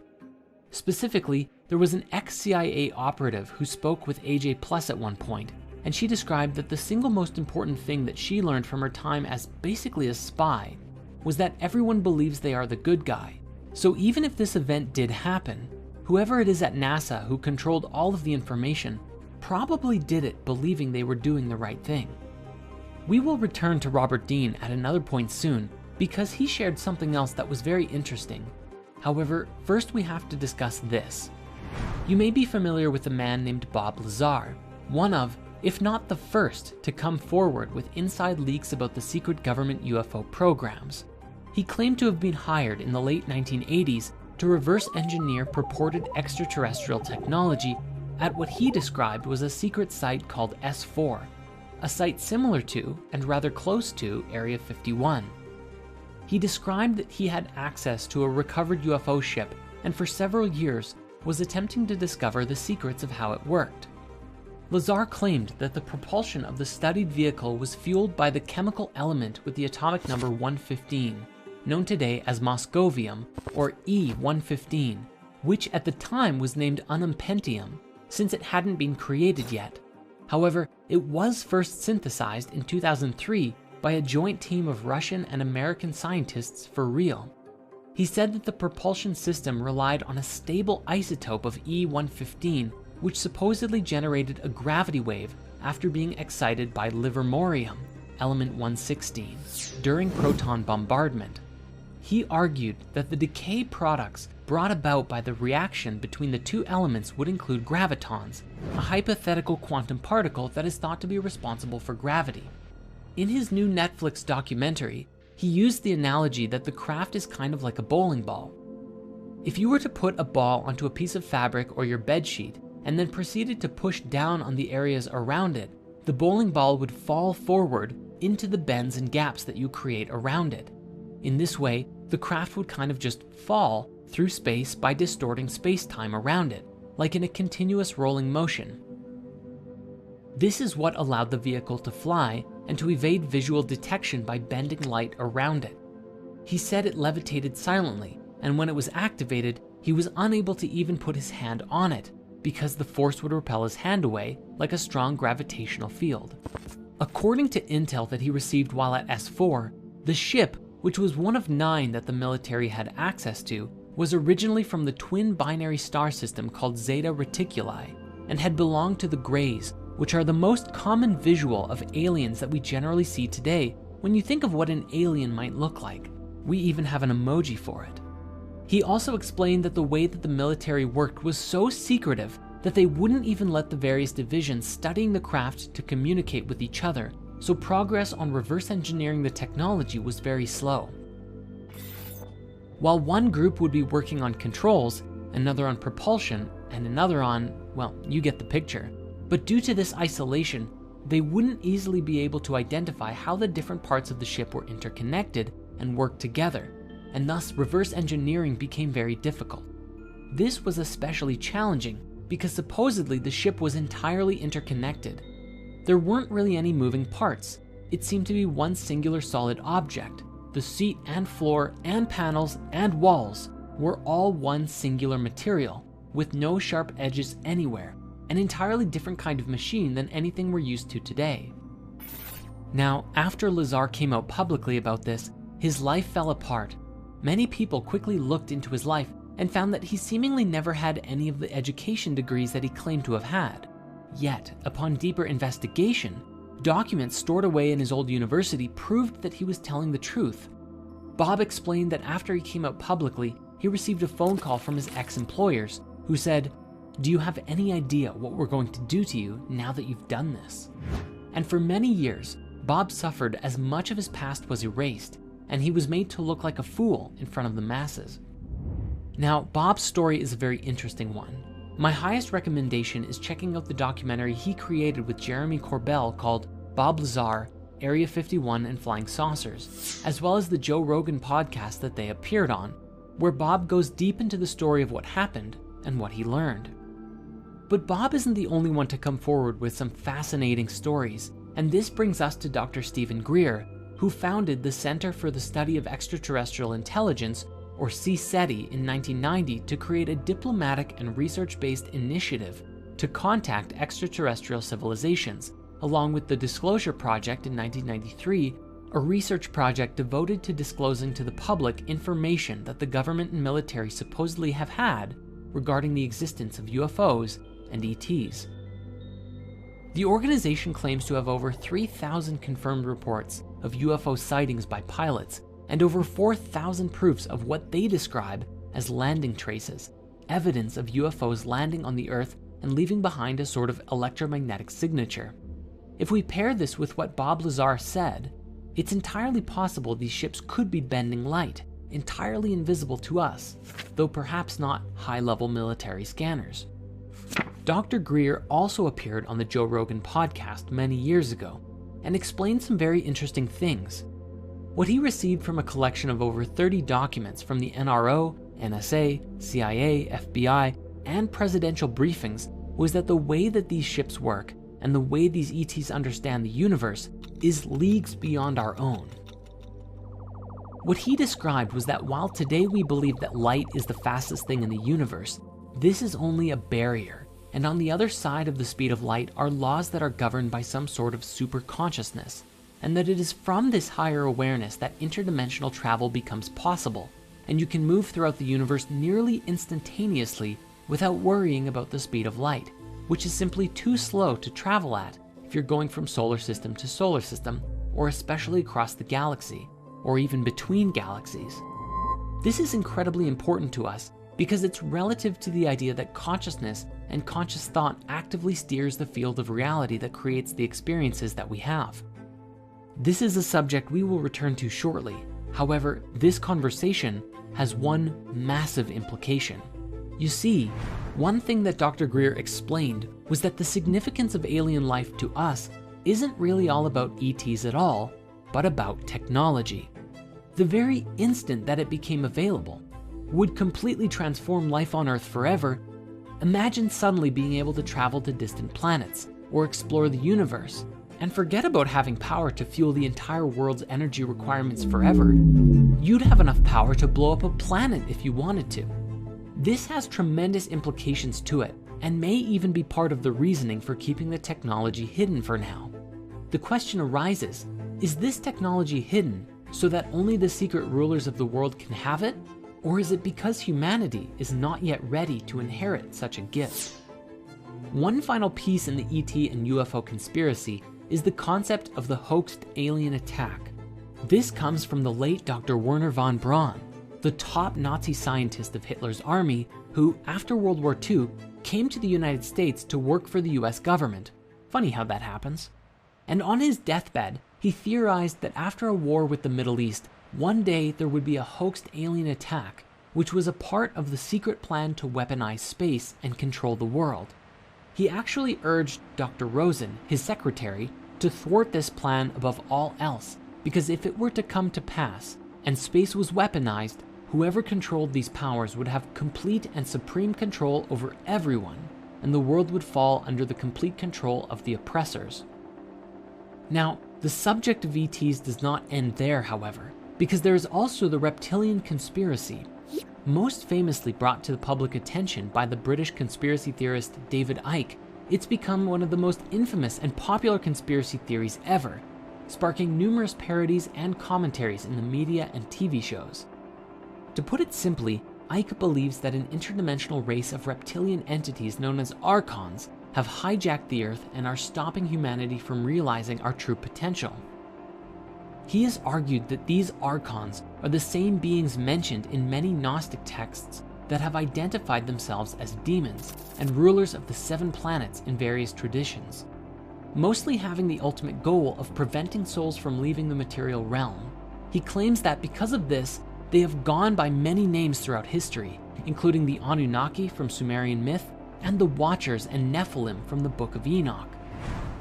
Specifically, there was an ex-CIA operative who spoke with AJ Plus at one point, and she described that the single most important thing that she learned from her time as basically a spy was that everyone believes they are the good guy. So even if this event did happen, whoever it is at NASA who controlled all of the information probably did it believing they were doing the right thing. We will return to Robert Dean at another point soon because he shared something else that was very interesting. However, first we have to discuss this. You may be familiar with a man named Bob Lazar, one of, if not the first, to come forward with inside leaks about the secret government UFO programs. He claimed to have been hired in the late 1980s to reverse engineer purported extraterrestrial technology at what he described was a secret site called S4, a site similar to and rather close to Area 51. He described that he had access to a recovered UFO ship and for several years was attempting to discover the secrets of how it worked. Lazar claimed that the propulsion of the studied vehicle was fueled by the chemical element with the atomic number 115, known today as moscovium, or E115, which at the time was named unumpentium, since it hadn't been created yet. However, it was first synthesized in 2003 by a joint team of Russian and American scientists for real. He said that the propulsion system relied on a stable isotope of E115, which supposedly generated a gravity wave after being excited by livermorium, element 116, during proton bombardment. He argued that the decay products brought about by the reaction between the two elements would include gravitons, a hypothetical quantum particle that is thought to be responsible for gravity. In his new Netflix documentary, he used the analogy that the craft is kind of like a bowling ball. If you were to put a ball onto a piece of fabric or your bed sheet and then proceeded to push down on the areas around it, the bowling ball would fall forward into the bends and gaps that you create around it. In this way, the craft would kind of just fall through space by distorting space-time around it, like in a continuous rolling motion. This is what allowed the vehicle to fly and to evade visual detection by bending light around it. He said it levitated silently, and when it was activated, he was unable to even put his hand on it because the force would repel his hand away like a strong gravitational field. According to intel that he received while at S4, the ship, which was one of 9 that the military had access to, was originally from the twin binary star system called Zeta Reticuli and had belonged to the Greys, which are the most common visual of aliens that we generally see today when you think of what an alien might look like. We even have an emoji for it. He also explained that the way that the military worked was so secretive that they wouldn't even let the various divisions studying the craft to communicate with each other, so progress on reverse engineering the technology was very slow. While one group would be working on controls, another on propulsion, and another on, well, you get the picture. But due to this isolation, they wouldn't easily be able to identify how the different parts of the ship were interconnected and worked together, and thus reverse engineering became very difficult. This was especially challenging because supposedly the ship was entirely interconnected. There weren't really any moving parts. It seemed to be one singular solid object. The seat and floor and panels and walls were all one singular material, with no sharp edges anywhere, an entirely different kind of machine than anything we're used to today. Now, after Lazar came out publicly about this, his life fell apart. Many people quickly looked into his life and found that he seemingly never had any of the education degrees that he claimed to have had. Yet, upon deeper investigation, documents stored away in his old university proved that he was telling the truth. Bob explained that after he came out publicly, he received a phone call from his ex-employers who said, "Do you have any idea what we're going to do to you now that you've done this?" And for many years, Bob suffered as much of his past was erased, and he was made to look like a fool in front of the masses. Now, Bob's story is a very interesting one. My highest recommendation is checking out the documentary he created with Jeremy Corbell called Bob Lazar, Area 51 and Flying Saucers, as well as the Joe Rogan podcast that they appeared on, where Bob goes deep into the story of what happened and what he learned. But Bob isn't the only one to come forward with some fascinating stories, and this brings us to Dr. Stephen Greer, who founded the Center for the Study of Extraterrestrial Intelligence, or CSETI, in 1990 to create a diplomatic and research-based initiative to contact extraterrestrial civilizations, along with the Disclosure Project in 1993, a research project devoted to disclosing to the public information that the government and military supposedly have had regarding the existence of UFOs and ETs. The organization claims to have over 3,000 confirmed reports of UFO sightings by pilots and over 4,000 proofs of what they describe as landing traces, evidence of UFOs landing on the Earth and leaving behind a sort of electromagnetic signature. If we pair this with what Bob Lazar said, it's entirely possible these ships could be bending light, entirely invisible to us, though perhaps not high-level military scanners. Dr. Greer also appeared on the Joe Rogan podcast many years ago and explained some very interesting things. What he received from a collection of over 30 documents from the NRO, NSA, CIA, FBI, and presidential briefings was that the way that these ships work and the way these ETs understand the universe is leagues beyond our own. What he described was that while today we believe that light is the fastest thing in the universe, this is only a barrier, and on the other side of the speed of light are laws that are governed by some sort of super consciousness, and that it is from this higher awareness that interdimensional travel becomes possible, and you can move throughout the universe nearly instantaneously without worrying about the speed of light, which is simply too slow to travel at if you're going from solar system to solar system, or especially across the galaxy, or even between galaxies. This is incredibly important to us because it's relative to the idea that consciousness and conscious thought actively steers the field of reality that creates the experiences that we have. This is a subject we will return to shortly. However, this conversation has one massive implication. You see, one thing that Dr. Greer explained was that the significance of alien life to us isn't really all about ETs at all, but about technology. The very instant that it became available would completely transform life on Earth forever. Imagine suddenly being able to travel to distant planets or explore the universe, and forget about having power to fuel the entire world's energy requirements forever. You'd have enough power to blow up a planet if you wanted to. This has tremendous implications to it, and may even be part of the reasoning for keeping the technology hidden for now. The question arises, is this technology hidden so that only the secret rulers of the world can have it? Or is it because humanity is not yet ready to inherit such a gift? One final piece in the ET and UFO conspiracy is the concept of the hoaxed alien attack. This comes from the late Dr. Wernher von Braun, the top Nazi scientist of Hitler's army, who, after World War II, came to the United States to work for the US government. Funny how that happens. And on his deathbed, he theorized that after a war with the Middle East, one day there would be a hoaxed alien attack, which was a part of the secret plan to weaponize space and control the world. He actually urged Dr. Rosen, his secretary, to thwart this plan above all else, because if it were to come to pass, and space was weaponized, whoever controlled these powers would have complete and supreme control over everyone, and the world would fall under the complete control of the oppressors. Now, the subject of ETs does not end there, however, because there is also the reptilian conspiracy, most famously brought to the public attention by the British conspiracy theorist David Icke. It's become one of the most infamous and popular conspiracy theories ever, sparking numerous parodies and commentaries in the media and TV shows. To put it simply, Ike believes that an interdimensional race of reptilian entities known as Archons have hijacked the Earth and are stopping humanity from realizing our true potential. He has argued that these Archons are the same beings mentioned in many Gnostic texts that have identified themselves as demons and rulers of the 7 planets in various traditions, mostly having the ultimate goal of preventing souls from leaving the material realm. He claims that because of this, they have gone by many names throughout history, including the Anunnaki from Sumerian myth and the Watchers and Nephilim from the Book of Enoch.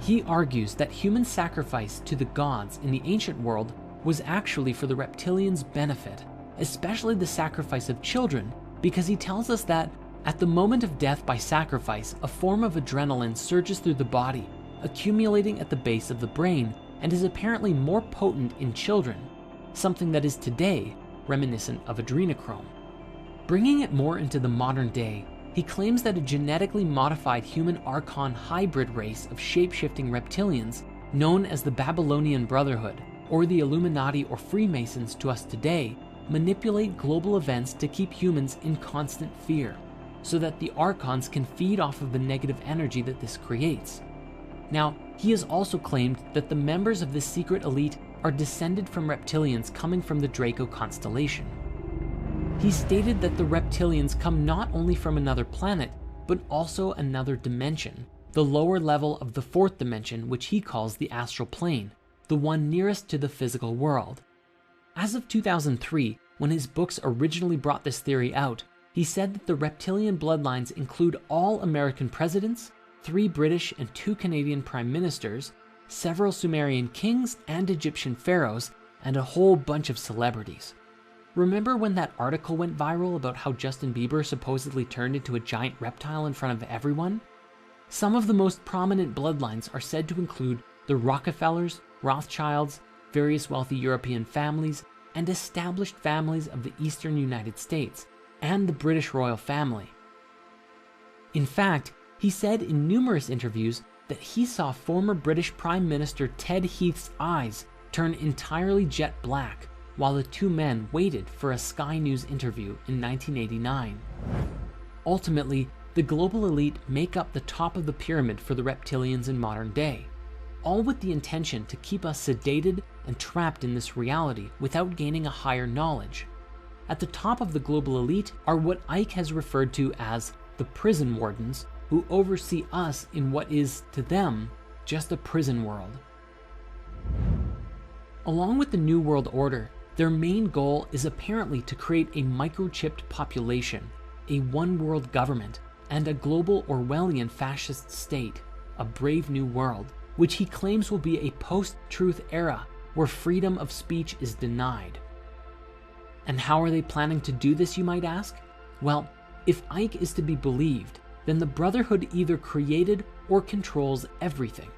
He argues that human sacrifice to the gods in the ancient world was actually for the reptilians' benefit, especially the sacrifice of children, because he tells us that at the moment of death by sacrifice, a form of adrenaline surges through the body, accumulating at the base of the brain, and is apparently more potent in children, something that is today reminiscent of adrenochrome. Bringing it more into the modern day, he claims that a genetically modified human Archon hybrid race of shape-shifting reptilians, known as the Babylonian Brotherhood, or the Illuminati or Freemasons to us today, manipulate global events to keep humans in constant fear, so that the Archons can feed off of the negative energy that this creates. Now, he has also claimed that the members of this secret elite are descended from reptilians coming from the Draco constellation. He stated that the reptilians come not only from another planet, but also another dimension, the lower level of the 4th dimension, which he calls the astral plane, the one nearest to the physical world. As of 2003, when his books originally brought this theory out, he said that the reptilian bloodlines include all American presidents, 3 British and 2 Canadian prime ministers, several Sumerian kings and Egyptian pharaohs, and a whole bunch of celebrities. Remember when that article went viral about how Justin Bieber supposedly turned into a giant reptile in front of everyone? Some of the most prominent bloodlines are said to include the Rockefellers, Rothschilds, various wealthy European families, and established families of the eastern United States, and the British royal family. In fact, he said in numerous interviews that he saw former British Prime Minister Ted Heath's eyes turn entirely jet black while the 2 men waited for a Sky News interview in 1989. Ultimately, the global elite make up the top of the pyramid for the reptilians in modern day, all with the intention to keep us sedated and trapped in this reality without gaining a higher knowledge. At the top of the global elite are what Ike has referred to as the prison wardens, who oversee us in what is, to them, just a prison world. Along with the New World Order, their main goal is apparently to create a microchipped population, a one-world government, and a global Orwellian fascist state, a brave new world, which he claims will be a post-truth era where freedom of speech is denied. And how are they planning to do this, you might ask? Well, if Ike is to be believed, then the Brotherhood either created or controls everything.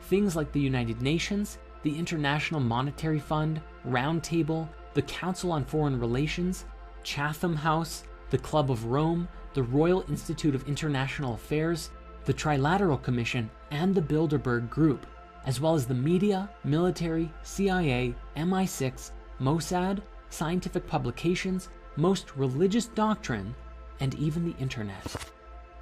Things like the United Nations, the International Monetary Fund, Round Table, the Council on Foreign Relations, Chatham House, the Club of Rome, the Royal Institute of International Affairs, the Trilateral Commission, and the Bilderberg Group, as well as the media, military, CIA, MI6, Mossad, scientific publications, most religious doctrine, and even the internet.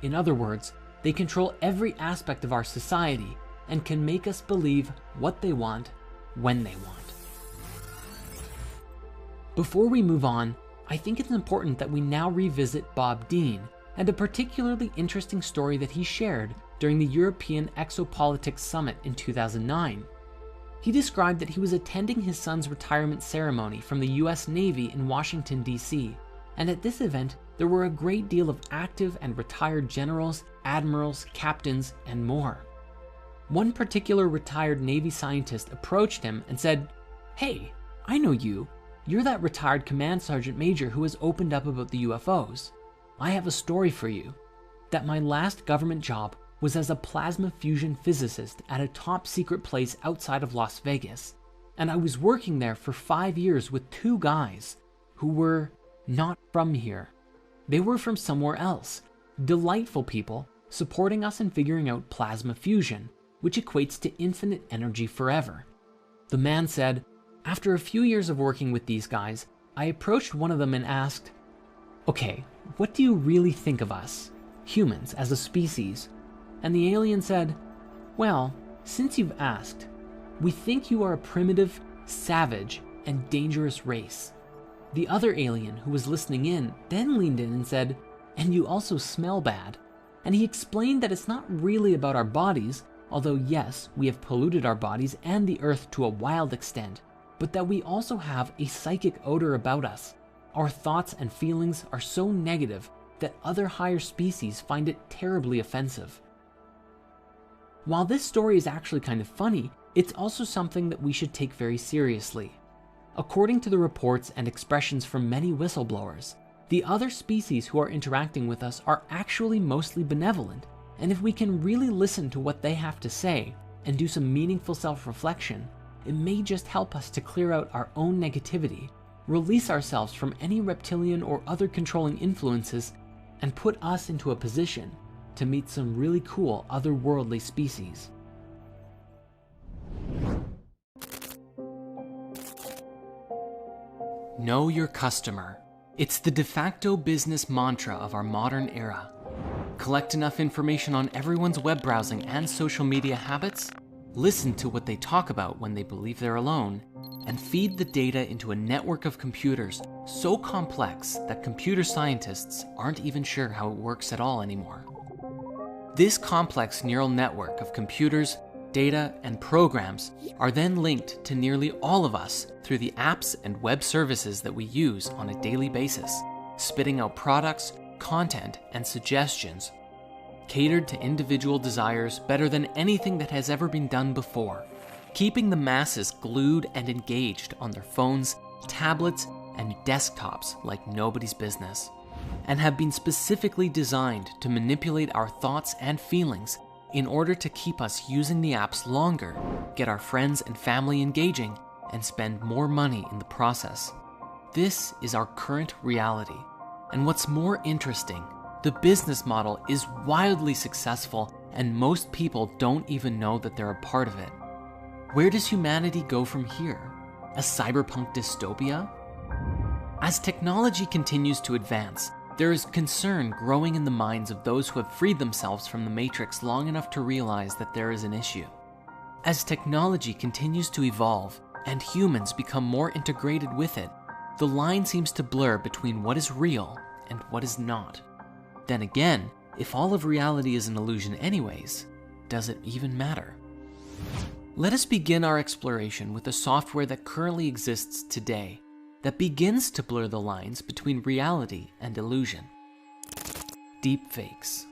In other words, they control every aspect of our society and can make us believe what they want, when they want. Before we move on, I think it's important that we now revisit Bob Dean and a particularly interesting story that he shared during the European Exopolitics Summit in 2009. He described that he was attending his son's retirement ceremony from the US Navy in Washington, D.C., and at this event, there were a great deal of active and retired generals, admirals, captains, and more. One particular retired Navy scientist approached him and said, "Hey, I know you. You're that retired command sergeant major who has opened up about the UFOs. I have a story for you, that my last government job was as a plasma fusion physicist at a top secret place outside of Las Vegas, and I was working there for 5 years with 2 guys who were not from here. They were from somewhere else, delightful people supporting us in figuring out plasma fusion, which equates to infinite energy forever." The man said, "After a few years of working with these guys, I approached one of them and asked, okay, what do you really think of us, humans, as a species? And the alien said, well, since you've asked, we think you are a primitive, savage, and dangerous race. The other alien, who was listening in, then leaned in and said, and you also smell bad. And he explained that it's not really about our bodies, although yes, we have polluted our bodies and the earth to a wild extent, but that we also have a psychic odor about us. Our thoughts and feelings are so negative that other higher species find it terribly offensive. While this story is actually kind of funny, it's also something that we should take very seriously. According to the reports and expressions from many whistleblowers, the other species who are interacting with us are actually mostly benevolent, and if we can really listen to what they have to say and do some meaningful self-reflection, it may just help us to clear out our own negativity, release ourselves from any reptilian or other controlling influences, and put us into a position to meet some really cool otherworldly species. Know your customer. It's the de facto business mantra of our modern era. Collect enough information on everyone's web browsing and social media habits, listen to what they talk about when they believe they're alone, and feed the data into a network of computers so complex that computer scientists aren't even sure how it works at all anymore. This complex neural network of computers, data, and programs are then linked to nearly all of us through the apps and web services that we use on a daily basis, spitting out products, content, and suggestions catered to individual desires better than anything that has ever been done before, keeping the masses glued and engaged on their phones, tablets, and desktops like nobody's business, and have been specifically designed to manipulate our thoughts and feelings in order to keep us using the apps longer, get our friends and family engaging, and spend more money in the process. This is our current reality. And what's more interesting, the business model is wildly successful and most people don't even know that they're a part of it. Where does humanity go from here? A cyberpunk dystopia? As technology continues to advance, there is concern growing in the minds of those who have freed themselves from the Matrix long enough to realize that there is an issue. As technology continues to evolve and humans become more integrated with it, the line seems to blur between what is real and what is not. Then again, if all of reality is an illusion anyways, does it even matter? Let us begin our exploration with the software that currently exists today that begins to blur the lines between reality and illusion. Deepfakes.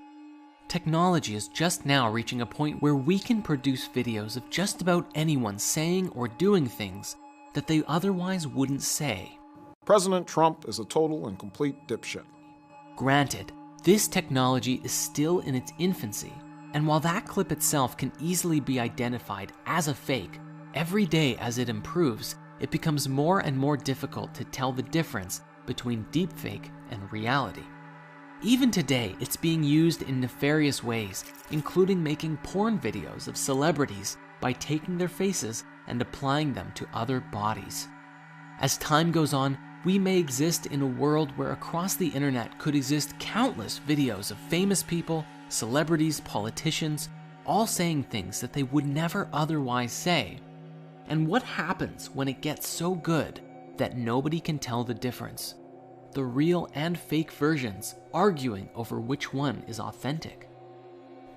Technology is just now reaching a point where we can produce videos of just about anyone saying or doing things that they otherwise wouldn't say. President Trump is a total and complete dipshit. Granted, this technology is still in its infancy, and while that clip itself can easily be identified as a fake, every day as it improves, it becomes more and more difficult to tell the difference between deepfake and reality. Even today, it's being used in nefarious ways, including making porn videos of celebrities by taking their faces and applying them to other bodies. As time goes on, we may exist in a world where across the internet could exist countless videos of famous people, celebrities, politicians, all saying things that they would never otherwise say. And what happens when it gets so good that nobody can tell the difference? The real and fake versions arguing over which one is authentic.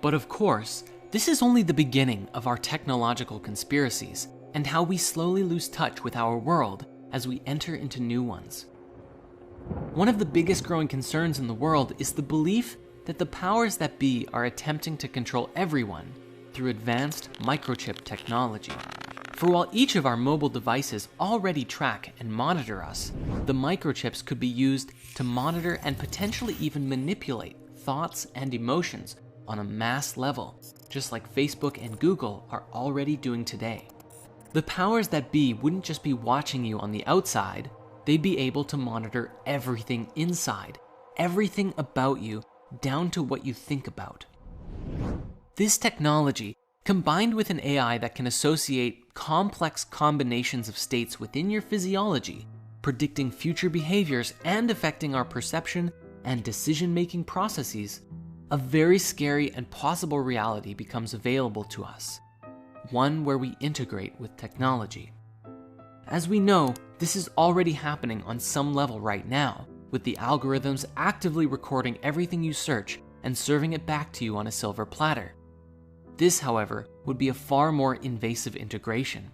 But of course, this is only the beginning of our technological conspiracies and how we slowly lose touch with our world as we enter into new ones. One of the biggest growing concerns in the world is the belief that the powers that be are attempting to control everyone through advanced microchip technology. For while each of our mobile devices already track and monitor us, the microchips could be used to monitor and potentially even manipulate thoughts and emotions on a mass level, just like Facebook and Google are already doing today. The powers that be wouldn't just be watching you on the outside, they'd be able to monitor everything inside, everything about you, down to what you think about. This technology, combined with an AI that can associate complex combinations of states within your physiology, predicting future behaviors and affecting our perception and decision-making processes, a very scary and possible reality becomes available to us, one where we integrate with technology. As we know, this is already happening on some level right now, with the algorithms actively recording everything you search and serving it back to you on a silver platter. This, however, would be a far more invasive integration,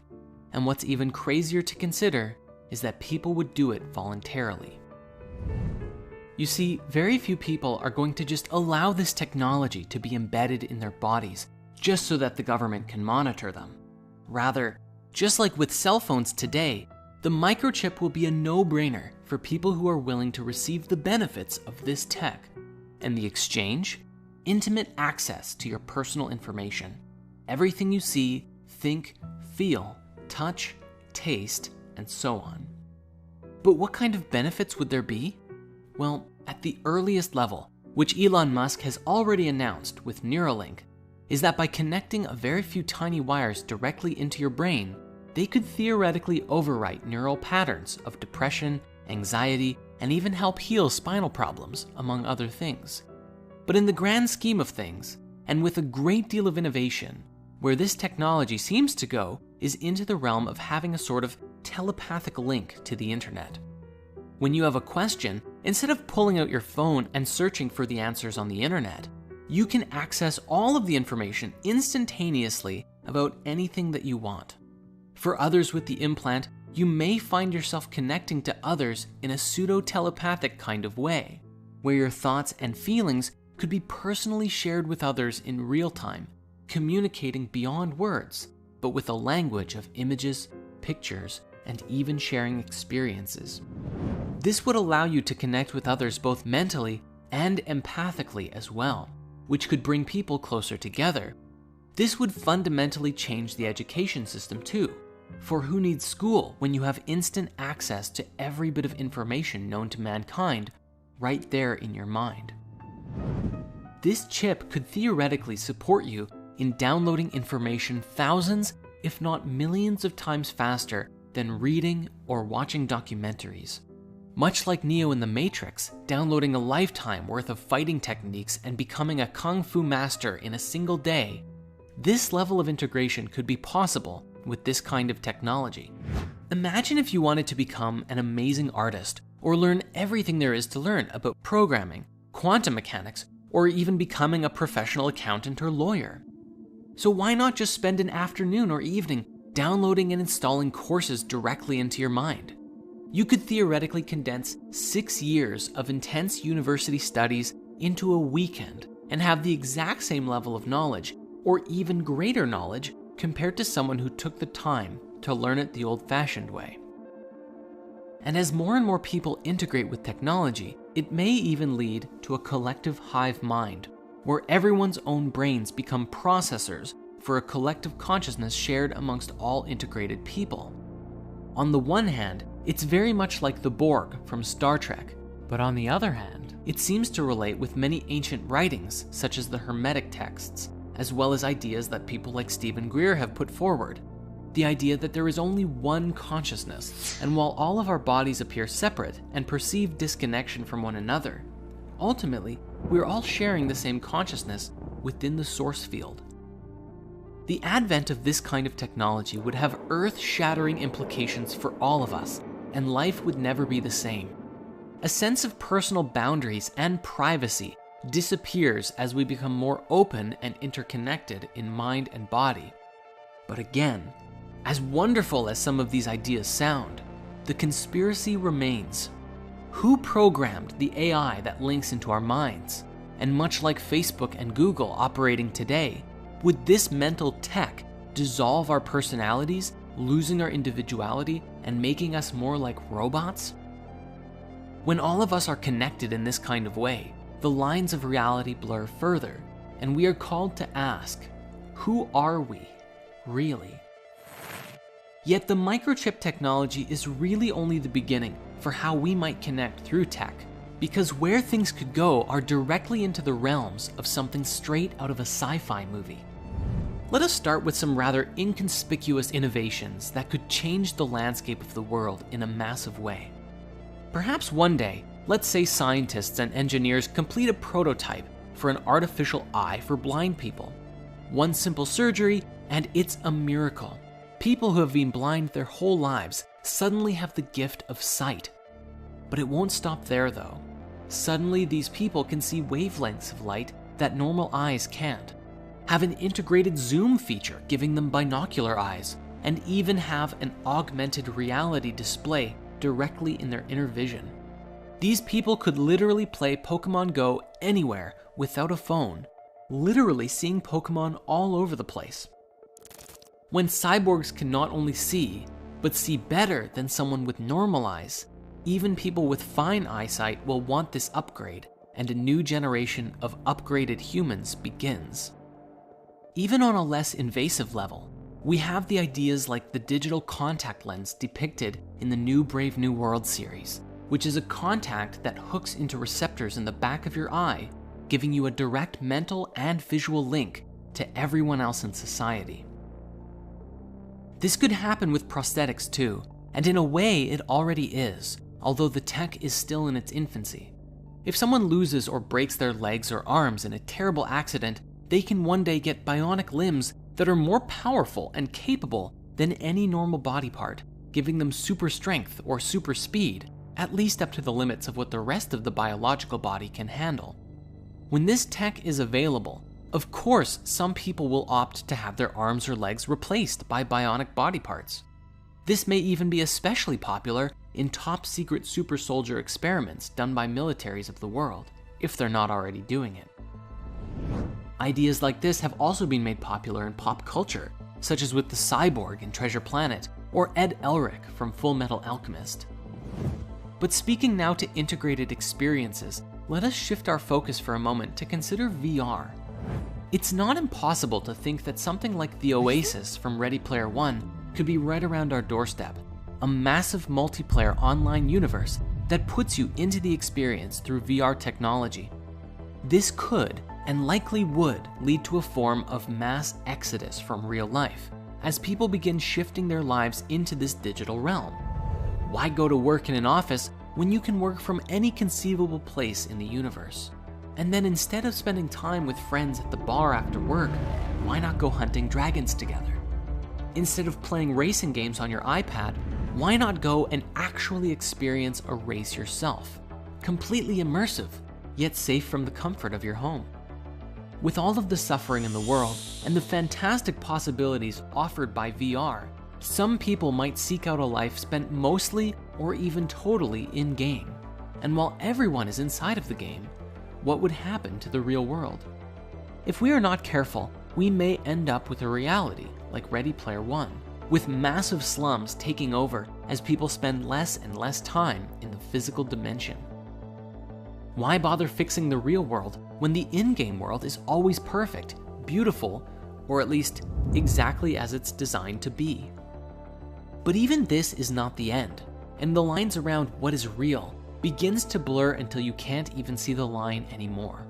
and what's even crazier to consider is that people would do it voluntarily. You see, very few people are going to just allow this technology to be embedded in their bodies just so that the government can monitor them. Rather, just like with cell phones today, the microchip will be a no-brainer for people who are willing to receive the benefits of this tech, and the exchange? Intimate access to your personal information. Everything you see, think, feel, touch, taste, and so on. But what kind of benefits would there be? Well, at the earliest level, which Elon Musk has already announced with Neuralink, is that by connecting a very few tiny wires directly into your brain, they could theoretically overwrite neural patterns of depression, anxiety, and even help heal spinal problems, among other things. But in the grand scheme of things, and with a great deal of innovation, where this technology seems to go is into the realm of having a sort of telepathic link to the internet. When you have a question, instead of pulling out your phone and searching for the answers on the internet, you can access all of the information instantaneously about anything that you want. For others with the implant, you may find yourself connecting to others in a pseudo-telepathic kind of way, where your thoughts and feelings could be personally shared with others in real time, communicating beyond words, but with a language of images, pictures, and even sharing experiences. This would allow you to connect with others both mentally and empathically as well, which could bring people closer together. This would fundamentally change the education system too, for who needs school when you have instant access to every bit of information known to mankind right there in your mind? This chip could theoretically support you in downloading information thousands, if not millions of times faster than reading or watching documentaries. Much like Neo in the Matrix, downloading a lifetime worth of fighting techniques and becoming a kung fu master in a single day, this level of integration could be possible with this kind of technology. Imagine if you wanted to become an amazing artist or learn everything there is to learn about programming, quantum mechanics, or even becoming a professional accountant or lawyer. So why not just spend an afternoon or evening downloading and installing courses directly into your mind? You could theoretically condense 6 years of intense university studies into a weekend and have the exact same level of knowledge, or even greater knowledge, compared to someone who took the time to learn it the old-fashioned way. And as more and more people integrate with technology, it may even lead to a collective hive mind, where everyone's own brains become processors for a collective consciousness shared amongst all integrated people. On the one hand, it's very much like the Borg from Star Trek, but on the other hand, it seems to relate with many ancient writings, such as the Hermetic texts, as well as ideas that people like Stephen Greer have put forward. The idea that there is only one consciousness, and while all of our bodies appear separate and perceive disconnection from one another, ultimately, we're all sharing the same consciousness within the source field. The advent of this kind of technology would have earth-shattering implications for all of us, and life would never be the same. A sense of personal boundaries and privacy disappears as we become more open and interconnected in mind and body. But again, as wonderful as some of these ideas sound, the conspiracy remains. Who programmed the AI that links into our minds? And much like Facebook and Google operating today, would this mental tech dissolve our personalities, losing our individuality and making us more like robots? When all of us are connected in this kind of way, the lines of reality blur further, and we are called to ask, who are we, really? Yet the microchip technology is really only the beginning for how we might connect through tech, because where things could go are directly into the realms of something straight out of a sci-fi movie. Let us start with some rather inconspicuous innovations that could change the landscape of the world in a massive way. Perhaps one day, let's say scientists and engineers complete a prototype for an artificial eye for blind people. One simple surgery, and it's a miracle. People who have been blind their whole lives suddenly have the gift of sight. But it won't stop there though. Suddenly these people can see wavelengths of light that normal eyes can't, have an integrated zoom feature giving them binocular eyes, and even have an augmented reality display directly in their inner vision. These people could literally play Pokemon Go anywhere without a phone, literally seeing Pokemon all over the place. When cyborgs can not only see, but see better than someone with normal eyes, even people with fine eyesight will want this upgrade, and a new generation of upgraded humans begins. Even on a less invasive level, we have the ideas like the digital contact lens depicted in the new Brave New World series, which is a contact that hooks into receptors in the back of your eye, giving you a direct mental and visual link to everyone else in society. This could happen with prosthetics too, and in a way it already is, although the tech is still in its infancy. If someone loses or breaks their legs or arms in a terrible accident, they can one day get bionic limbs that are more powerful and capable than any normal body part, giving them super strength or super speed, at least up to the limits of what the rest of the biological body can handle. When this tech is available, of course some people will opt to have their arms or legs replaced by bionic body parts. This may even be especially popular in top secret super soldier experiments done by militaries of the world, if they're not already doing it. Ideas like this have also been made popular in pop culture, such as with the cyborg in Treasure Planet or Ed Elric from Full Metal Alchemist. But speaking now to integrated experiences, let us shift our focus for a moment to consider VR. It's not impossible to think that something like the Oasis from Ready Player One could be right around our doorstep, a massive multiplayer online universe that puts you into the experience through VR technology. This could, and likely would, lead to a form of mass exodus from real life, as people begin shifting their lives into this digital realm. Why go to work in an office when you can work from any conceivable place in the universe? And then instead of spending time with friends at the bar after work, why not go hunting dragons together? Instead of playing racing games on your iPad, why not go and actually experience a race yourself? Completely immersive, yet safe from the comfort of your home. With all of the suffering in the world and the fantastic possibilities offered by VR, some people might seek out a life spent mostly or even totally in-game. And while everyone is inside of the game, what would happen to the real world? If we are not careful, we may end up with a reality like Ready Player One, with massive slums taking over as people spend less and less time in the physical dimension. Why bother fixing the real world when the in-game world is always perfect, beautiful, or at least exactly as it's designed to be? But even this is not the end, and the lines around what is real begins to blur until you can't even see the line anymore.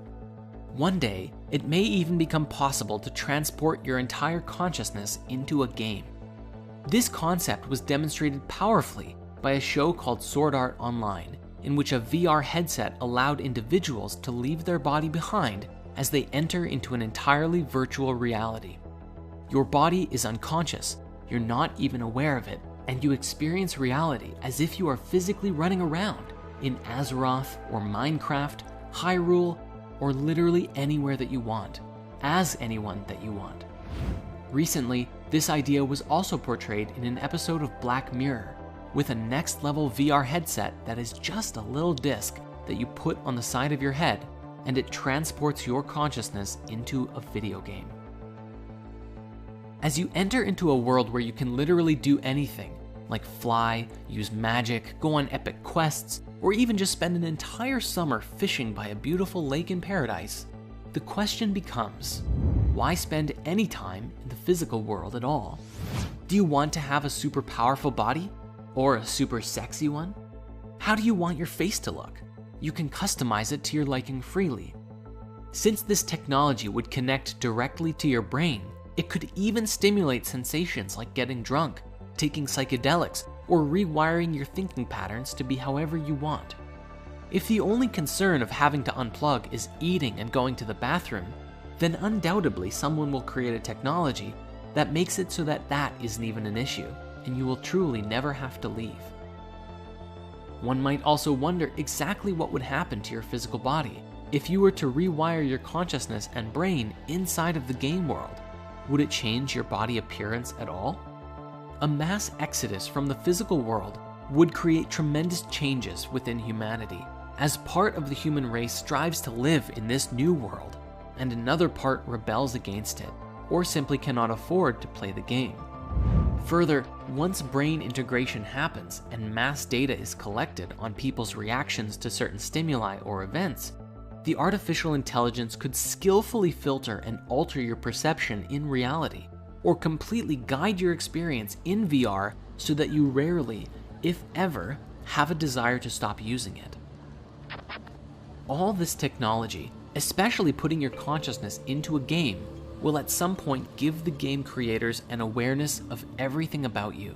One day, it may even become possible to transport your entire consciousness into a game. This concept was demonstrated powerfully by a show called Sword Art Online, in which a VR headset allowed individuals to leave their body behind as they enter into an entirely virtual reality. Your body is unconscious, you're not even aware of it, and you experience reality as if you are physically running around in Azeroth or Minecraft, Hyrule, or literally anywhere that you want, as anyone that you want. Recently, this idea was also portrayed in an episode of Black Mirror, with a next-level VR headset that is just a little disc that you put on the side of your head, and it transports your consciousness into a video game. As you enter into a world where you can literally do anything, like fly, use magic, go on epic quests, or even just spend an entire summer fishing by a beautiful lake in paradise, the question becomes, why spend any time in the physical world at all? Do you want to have a super powerful body? Or a super sexy one? How do you want your face to look? You can customize it to your liking freely. Since this technology would connect directly to your brain, it could even stimulate sensations like getting drunk, taking psychedelics, or rewiring your thinking patterns to be however you want. If the only concern of having to unplug is eating and going to the bathroom, then undoubtedly someone will create a technology that makes it so that that isn't even an issue, and you will truly never have to leave. One might also wonder exactly what would happen to your physical body if you were to rewire your consciousness and brain inside of the game world. Would it change your body appearance at all? A mass exodus from the physical world would create tremendous changes within humanity, as part of the human race strives to live in this new world, and another part rebels against it, or simply cannot afford to play the game. Further, once brain integration happens and mass data is collected on people's reactions to certain stimuli or events, the artificial intelligence could skillfully filter and alter your perception in reality, or completely guide your experience in VR so that you rarely, if ever, have a desire to stop using it. All this technology, especially putting your consciousness into a game, will at some point give the game creators an awareness of everything about you,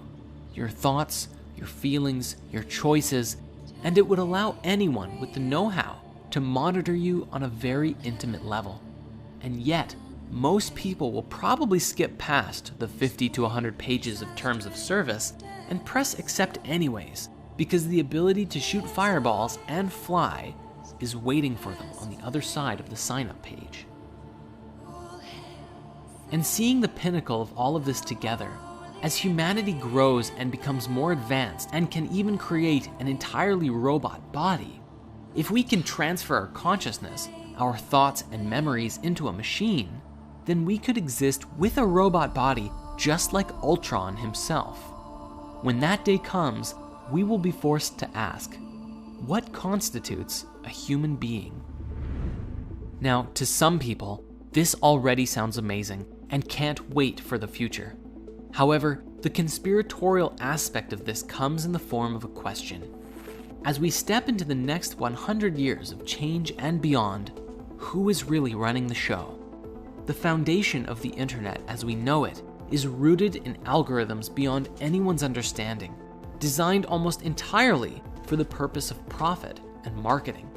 your thoughts, your feelings, your choices, and it would allow anyone with the know-how to monitor you on a very intimate level. And yet, most people will probably skip past the 50 to 100 pages of terms of service and press accept anyways, because the ability to shoot fireballs and fly is waiting for them on the other side of the sign-up page. And seeing the pinnacle of all of this together, as humanity grows and becomes more advanced and can even create an entirely robot body, if we can transfer our consciousness, our thoughts and memories into a machine, then we could exist with a robot body just like Ultron himself. When that day comes, we will be forced to ask, what constitutes a human being? Now, to some people, this already sounds amazing and can't wait for the future. However, the conspiratorial aspect of this comes in the form of a question. As we step into the next 100 years of change and beyond, who is really running the show? The foundation of the internet as we know it is rooted in algorithms beyond anyone's understanding, designed almost entirely for the purpose of profit and marketing.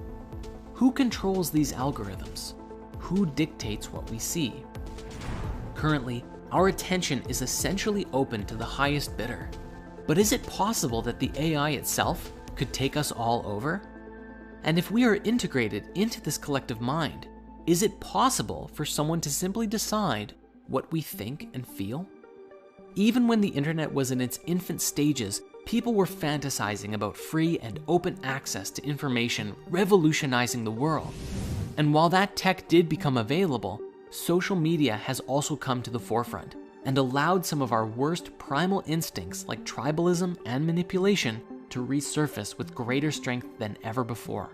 Who controls these algorithms? Who dictates what we see? Currently, our attention is essentially open to the highest bidder. But is it possible that the AI itself could take us all over? And if we are integrated into this collective mind, is it possible for someone to simply decide what we think and feel? Even when the internet was in its infant stages, people were fantasizing about free and open access to information revolutionizing the world. And while that tech did become available, social media has also come to the forefront and allowed some of our worst primal instincts like tribalism and manipulation to resurface with greater strength than ever before.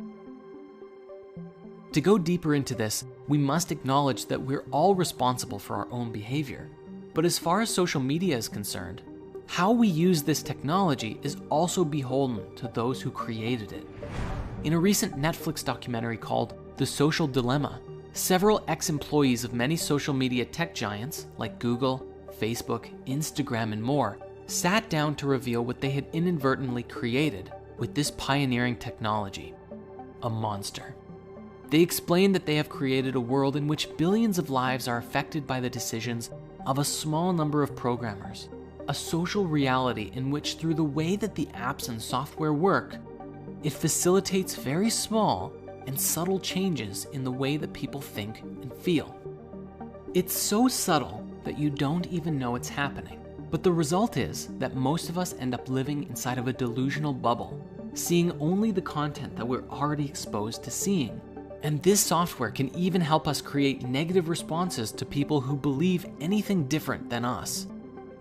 To go deeper into this, we must acknowledge that we're all responsible for our own behavior. But as far as social media is concerned, how we use this technology is also beholden to those who created it. In a recent Netflix documentary called The Social Dilemma, several ex-employees of many social media tech giants like Google, Facebook, Instagram, and more sat down to reveal what they had inadvertently created with this pioneering technology: a monster. They explained that they have created a world in which billions of lives are affected by the decisions of a small number of programmers, a social reality in which, through the way that the apps and software work, it facilitates very small and subtle changes in the way that people think and feel. It's so subtle that you don't even know it's happening. But the result is that most of us end up living inside of a delusional bubble, seeing only the content that we're already exposed to seeing. And this software can even help us create negative responses to people who believe anything different than us.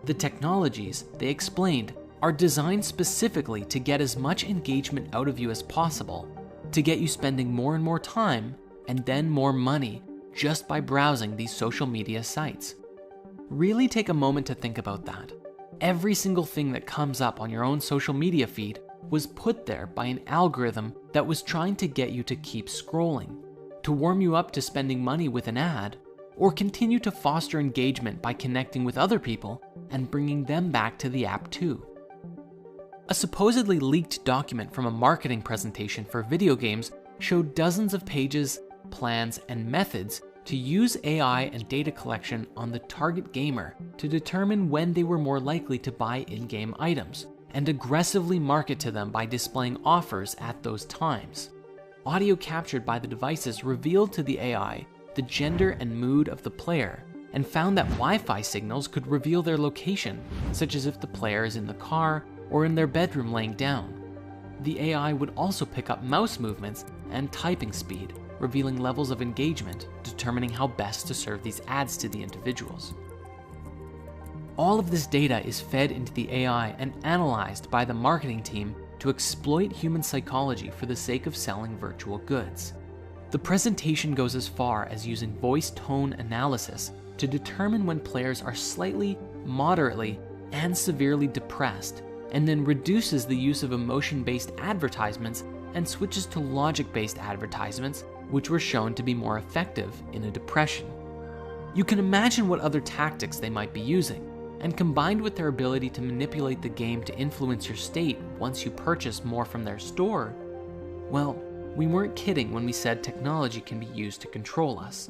The technologies, they explained, are designed specifically to get as much engagement out of you as possible, to get you spending more and more time and then more money just by browsing these social media sites. Really take a moment to think about that. Every single thing that comes up on your own social media feed was put there by an algorithm that was trying to get you to keep scrolling, to warm you up to spending money with an ad, or continue to foster engagement by connecting with other people and bringing them back to the app too. A supposedly leaked document from a marketing presentation for video games showed dozens of pages, plans, and methods to use AI and data collection on the target gamer to determine when they were more likely to buy in-game items, and aggressively market to them by displaying offers at those times. Audio captured by the devices revealed to the AI the gender and mood of the player, and found that Wi-Fi signals could reveal their location, such as if the player is in the car or in their bedroom laying down. The AI would also pick up mouse movements and typing speed, revealing levels of engagement, determining how best to serve these ads to the individuals. All of this data is fed into the AI and analyzed by the marketing team to exploit human psychology for the sake of selling virtual goods. The presentation goes as far as using voice tone analysis to determine when players are slightly, moderately, and severely depressed, and then reduces the use of emotion-based advertisements and switches to logic-based advertisements, which were shown to be more effective in a depression. You can imagine what other tactics they might be using, and combined with their ability to manipulate the game to influence your state once you purchase more from their store, well, we weren't kidding when we said technology can be used to control us.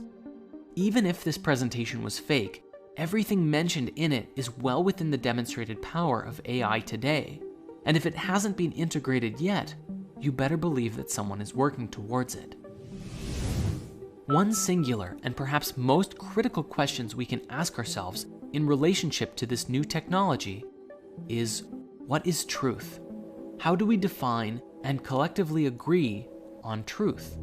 Even if this presentation was fake, everything mentioned in it is well within the demonstrated power of AI today, and if it hasn't been integrated yet, you better believe that someone is working towards it. One singular and perhaps most critical questions we can ask ourselves in relationship to this new technology is, what is truth? How do we define and collectively agree on truth?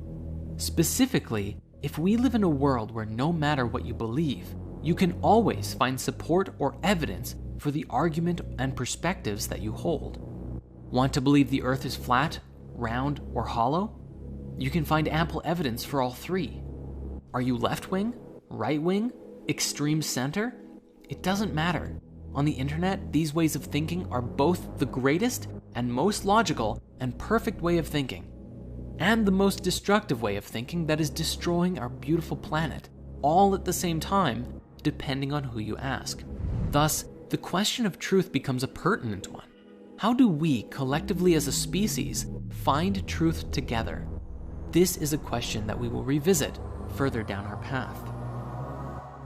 Specifically, if we live in a world where no matter what you believe, you can always find support or evidence for the argument and perspectives that you hold. Want to believe the earth is flat, round, or hollow? You can find ample evidence for all three. Are you left-wing, right-wing, extreme center? It doesn't matter. On the internet, these ways of thinking are both the greatest and most logical and perfect way of thinking, and the most destructive way of thinking that is destroying our beautiful planet, all at the same time, depending on who you ask. Thus, the question of truth becomes a pertinent one. How do we, collectively as a species, find truth together? This is a question that we will revisit further down our path.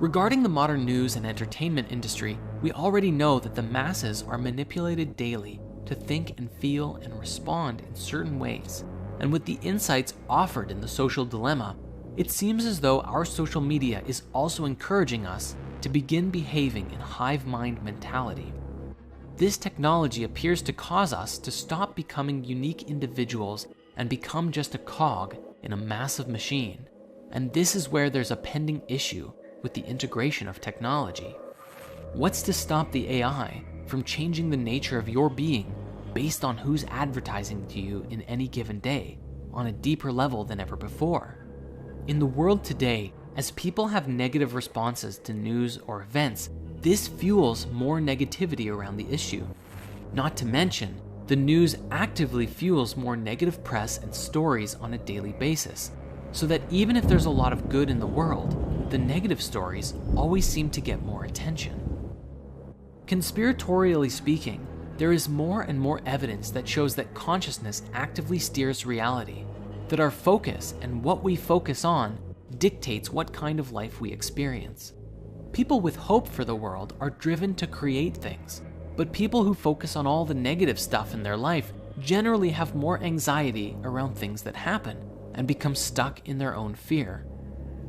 Regarding the modern news and entertainment industry, we already know that the masses are manipulated daily to think and feel and respond in certain ways. And with the insights offered in the social dilemma, it seems as though our social media is also encouraging us to begin behaving in hive mind mentality. This technology appears to cause us to stop becoming unique individuals and become just a cog in a massive machine. And this is where there's a pending issue with the integration of technology. What's to stop the AI from changing the nature of your being based on who's advertising to you in any given day on a deeper level than ever before? In the world today, as people have negative responses to news or events, this fuels more negativity around the issue. Not to mention, the news actively fuels more negative press and stories on a daily basis, so that even if there's a lot of good in the world, the negative stories always seem to get more attention. Conspiratorially speaking, there is more and more evidence that shows that consciousness actively steers reality, that our focus and what we focus on dictates what kind of life we experience. People with hope for the world are driven to create things, but people who focus on all the negative stuff in their life generally have more anxiety around things that happen and become stuck in their own fear.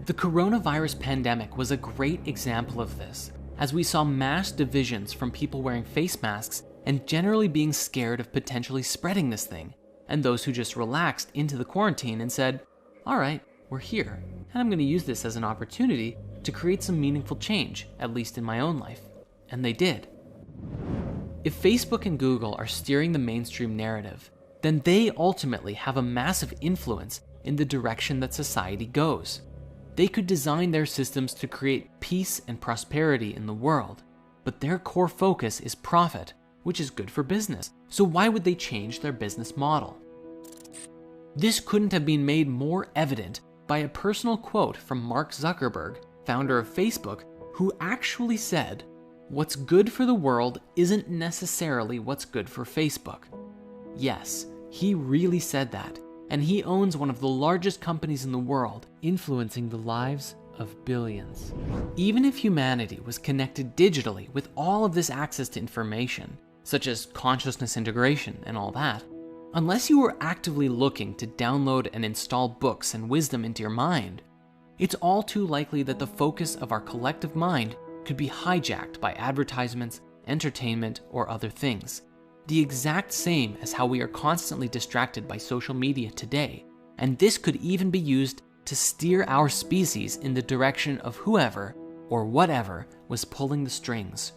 The coronavirus pandemic was a great example of this, as we saw mass divisions from people wearing face masks and generally being scared of potentially spreading this thing, and those who just relaxed into the quarantine and said, all right, we're here, and I'm going to use this as an opportunity to create some meaningful change, at least in my own life. And they did. If Facebook and Google are steering the mainstream narrative, then they ultimately have a massive influence in the direction that society goes. They could design their systems to create peace and prosperity in the world, but their core focus is profit, which is good for business. So why would they change their business model? This couldn't have been made more evident by a personal quote from Mark Zuckerberg, founder of Facebook, who actually said, what's good for the world isn't necessarily what's good for Facebook. Yes, he really said that, and he owns one of the largest companies in the world, influencing the lives of billions. Even if humanity was connected digitally with all of this access to information, such as consciousness integration and all that, unless you were actively looking to download and install books and wisdom into your mind, it's all too likely that the focus of our collective mind could be hijacked by advertisements, entertainment, or other things. The exact same as how we are constantly distracted by social media today, and this could even be used to steer our species in the direction of whoever or whatever was pulling the strings.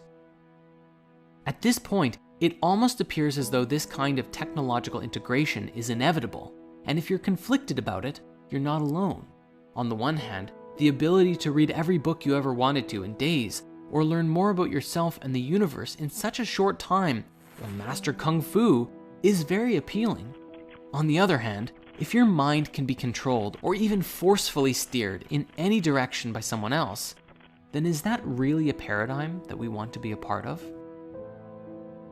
At this point, it almost appears as though this kind of technological integration is inevitable, and if you're conflicted about it, you're not alone. On the one hand, the ability to read every book you ever wanted to in days, or learn more about yourself and the universe in such a short time, or master Kung Fu, is very appealing. On the other hand, if your mind can be controlled or even forcefully steered in any direction by someone else, then is that really a paradigm that we want to be a part of?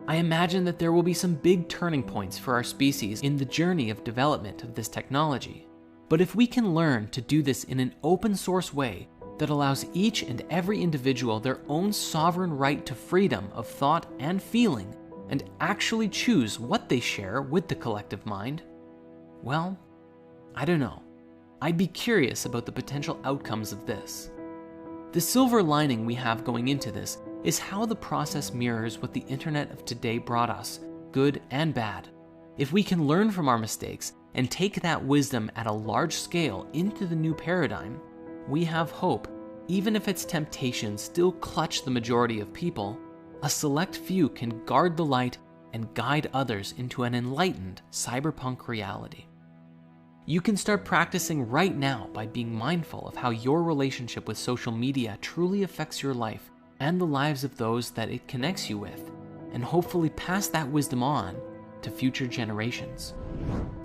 I imagine that there will be some big turning points for our species in the journey of development of this technology. But if we can learn to do this in an open source way that allows each and every individual their own sovereign right to freedom of thought and feeling, and actually choose what they share with the collective mind, well, I don't know. I'd be curious about the potential outcomes of this. The silver lining we have going into this is how the process mirrors what the internet of today brought us, good and bad. If we can learn from our mistakes and take that wisdom at a large scale into the new paradigm, we have hope. Even if its temptations still clutch the majority of people, a select few can guard the light and guide others into an enlightened cyberpunk reality. You can start practicing right now by being mindful of how your relationship with social media truly affects your life and the lives of those that it connects you with, and hopefully pass that wisdom on to future generations.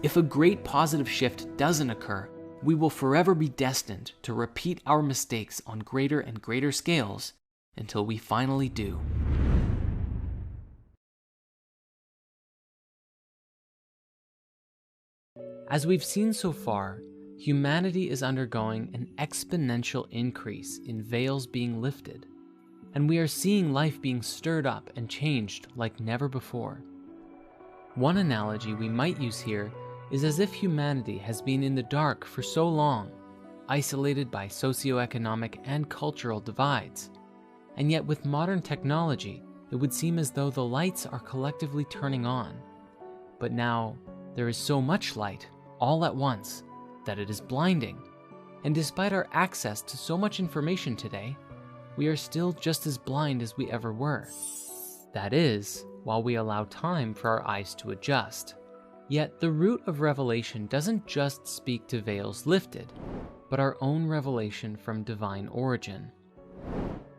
If a great positive shift doesn't occur, we will forever be destined to repeat our mistakes on greater and greater scales until we finally do. As we've seen so far, humanity is undergoing an exponential increase in veils being lifted, and we are seeing life being stirred up and changed like never before. One analogy we might use here is as if humanity has been in the dark for so long, isolated by socioeconomic and cultural divides, and yet with modern technology, it would seem as though the lights are collectively turning on. But now, there is so much light, all at once, that it is blinding. And despite our access to so much information today, we are still just as blind as we ever were. That is, while we allow time for our eyes to adjust. Yet the root of revelation doesn't just speak to veils lifted, but our own revelation from divine origin.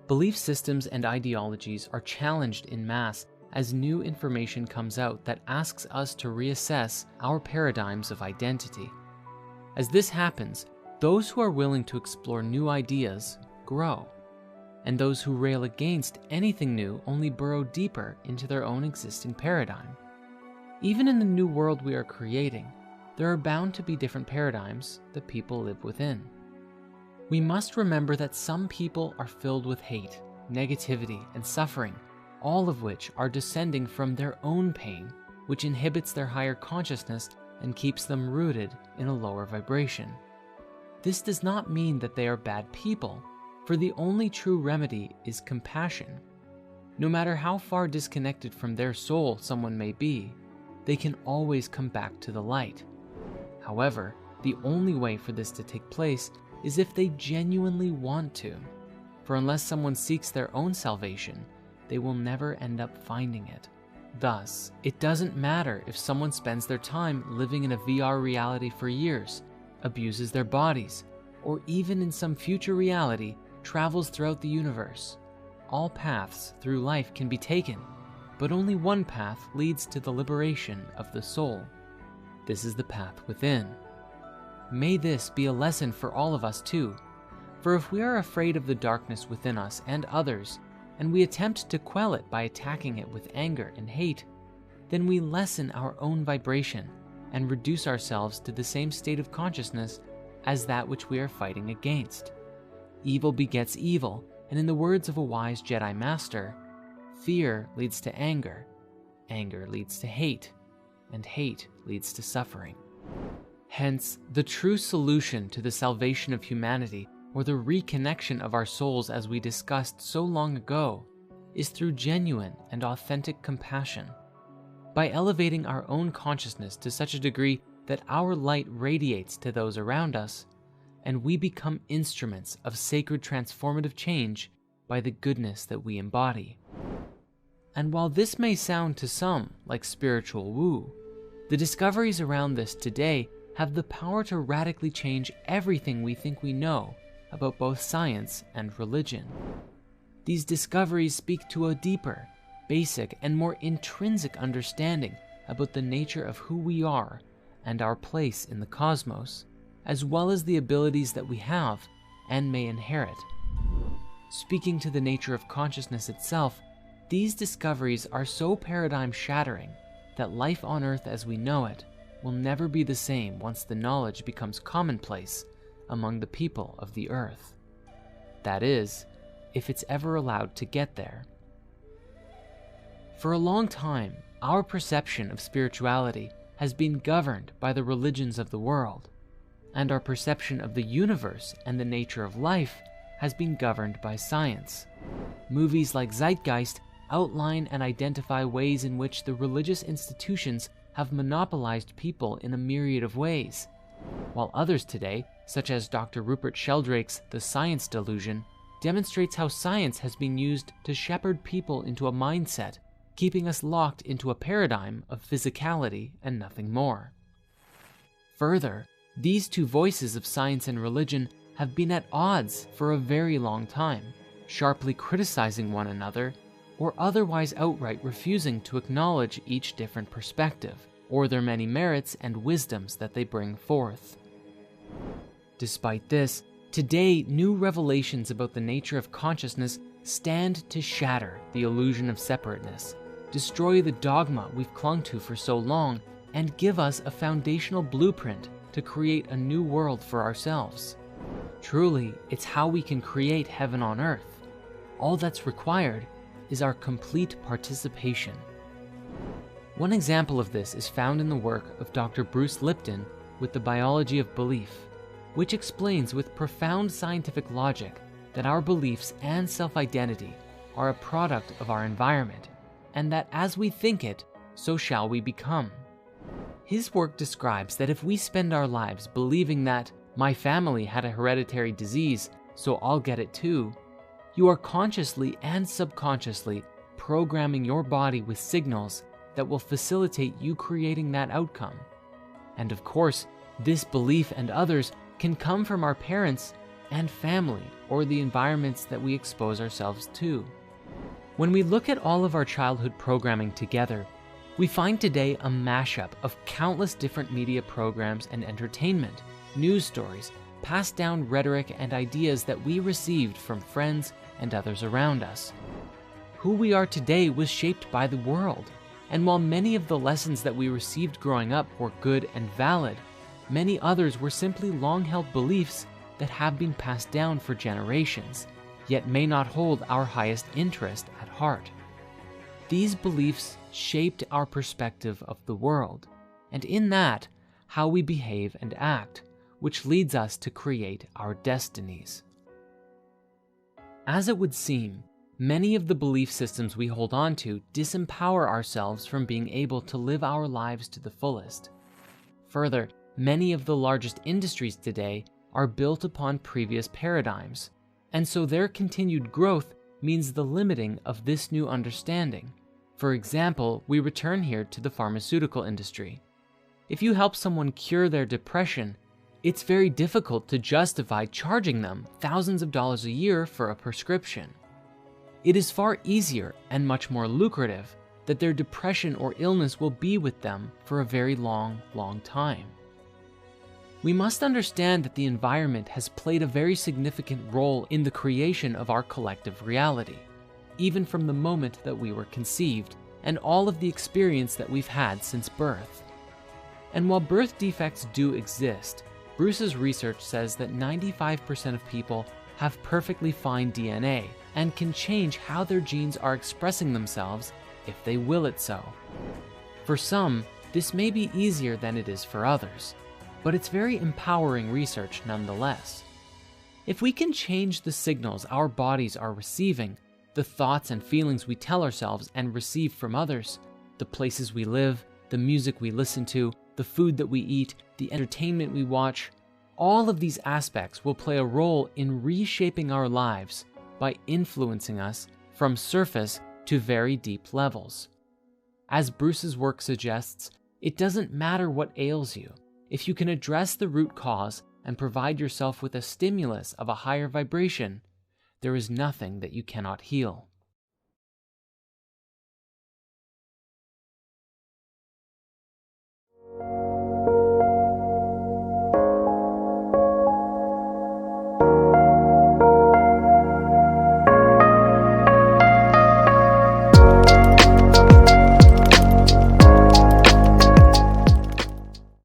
Belief systems and ideologies are challenged in mass as new information comes out that asks us to reassess our paradigms of identity. As this happens, those who are willing to explore new ideas grow, and those who rail against anything new only burrow deeper into their own existing paradigm. Even in the new world we are creating, there are bound to be different paradigms that people live within. We must remember that some people are filled with hate, negativity, and suffering, all of which are descending from their own pain, which inhibits their higher consciousness and keeps them rooted in a lower vibration. This does not mean that they are bad people, for the only true remedy is compassion. No matter how far disconnected from their soul someone may be, they can always come back to the light. However, the only way for this to take place is if they genuinely want to, for unless someone seeks their own salvation, they will never end up finding it. Thus, it doesn't matter if someone spends their time living in a VR reality for years, abuses their bodies, or even in some future reality travels throughout the universe. All paths through life can be taken, but only one path leads to the liberation of the soul. This is the path within. May this be a lesson for all of us too, for if we are afraid of the darkness within us and others, and we attempt to quell it by attacking it with anger and hate, then we lessen our own vibration and reduce ourselves to the same state of consciousness as that which we are fighting against. Evil begets evil, and in the words of a wise Jedi Master, fear leads to anger, anger leads to hate, and hate leads to suffering. Hence, the true solution to the salvation of humanity, or the reconnection of our souls as we discussed so long ago, is through genuine and authentic compassion. By elevating our own consciousness to such a degree that our light radiates to those around us, and we become instruments of sacred transformative change by the goodness that we embody. And while this may sound to some like spiritual woo, the discoveries around this today have the power to radically change everything we think we know about both science and religion. These discoveries speak to a deeper, basic, and more intrinsic understanding about the nature of who we are and our place in the cosmos, as well as the abilities that we have and may inherit. Speaking to the nature of consciousness itself, these discoveries are so paradigm-shattering that life on Earth as we know it will never be the same once the knowledge becomes commonplace among the people of the Earth. That is, if it's ever allowed to get there. For a long time, our perception of spirituality has been governed by the religions of the world, and our perception of the universe and the nature of life has been governed by science. Movies like Zeitgeist outline and identify ways in which the religious institutions have monopolized people in a myriad of ways, while others today, such as Dr. Rupert Sheldrake's The Science Delusion, demonstrates how science has been used to shepherd people into a mindset, keeping us locked into a paradigm of physicality and nothing more. Further, these two voices of science and religion have been at odds for a very long time, sharply criticizing one another, or otherwise outright refusing to acknowledge each different perspective, or their many merits and wisdoms that they bring forth. Despite this, today new revelations about the nature of consciousness stand to shatter the illusion of separateness, destroy the dogma we've clung to for so long, and give us a foundational blueprint to create a new world for ourselves. Truly, it's how we can create heaven on earth. All that's required is our complete participation. One example of this is found in the work of Dr. Bruce Lipton with The Biology of Belief, which explains with profound scientific logic that our beliefs and self-identity are a product of our environment, and that as we think it, so shall we become. His work describes that if we spend our lives believing that my family had a hereditary disease, so I'll get it too, you are consciously and subconsciously programming your body with signals that will facilitate you creating that outcome. And of course, this belief and others can come from our parents and family or the environments that we expose ourselves to. When we look at all of our childhood programming together, we find today a mashup of countless different media programs and entertainment, news stories, passed down rhetoric and ideas that we received from friends and others around us. Who we are today was shaped by the world, and while many of the lessons that we received growing up were good and valid, many others were simply long-held beliefs that have been passed down for generations, yet may not hold our highest interest at heart. These beliefs shaped our perspective of the world, and in that, how we behave and act, which leads us to create our destinies. As it would seem, many of the belief systems we hold on to disempower ourselves from being able to live our lives to the fullest. Further, many of the largest industries today are built upon previous paradigms, and so their continued growth means the limiting of this new understanding. For example, we return here to the pharmaceutical industry. If you help someone cure their depression, it's very difficult to justify charging them thousands of dollars a year for a prescription. It is far easier and much more lucrative that their depression or illness will be with them for a very long time. We must understand that the environment has played a very significant role in the creation of our collective reality. even from the moment that we were conceived, and all of the experience that we've had since birth. And while birth defects do exist, Bruce's research says that 95% of people have perfectly fine DNA and can change how their genes are expressing themselves if they will it so. For some, this may be easier than it is for others, but it's very empowering research nonetheless. If we can change the signals our bodies are receiving, the thoughts and feelings we tell ourselves and receive from others, the places we live, the music we listen to, the food that we eat, the entertainment we watch, all of these aspects will play a role in reshaping our lives by influencing us from surface to very deep levels. As Bruce's work suggests, it doesn't matter what ails you. If you can address the root cause and provide yourself with a stimulus of a higher vibration, there is nothing that you cannot heal.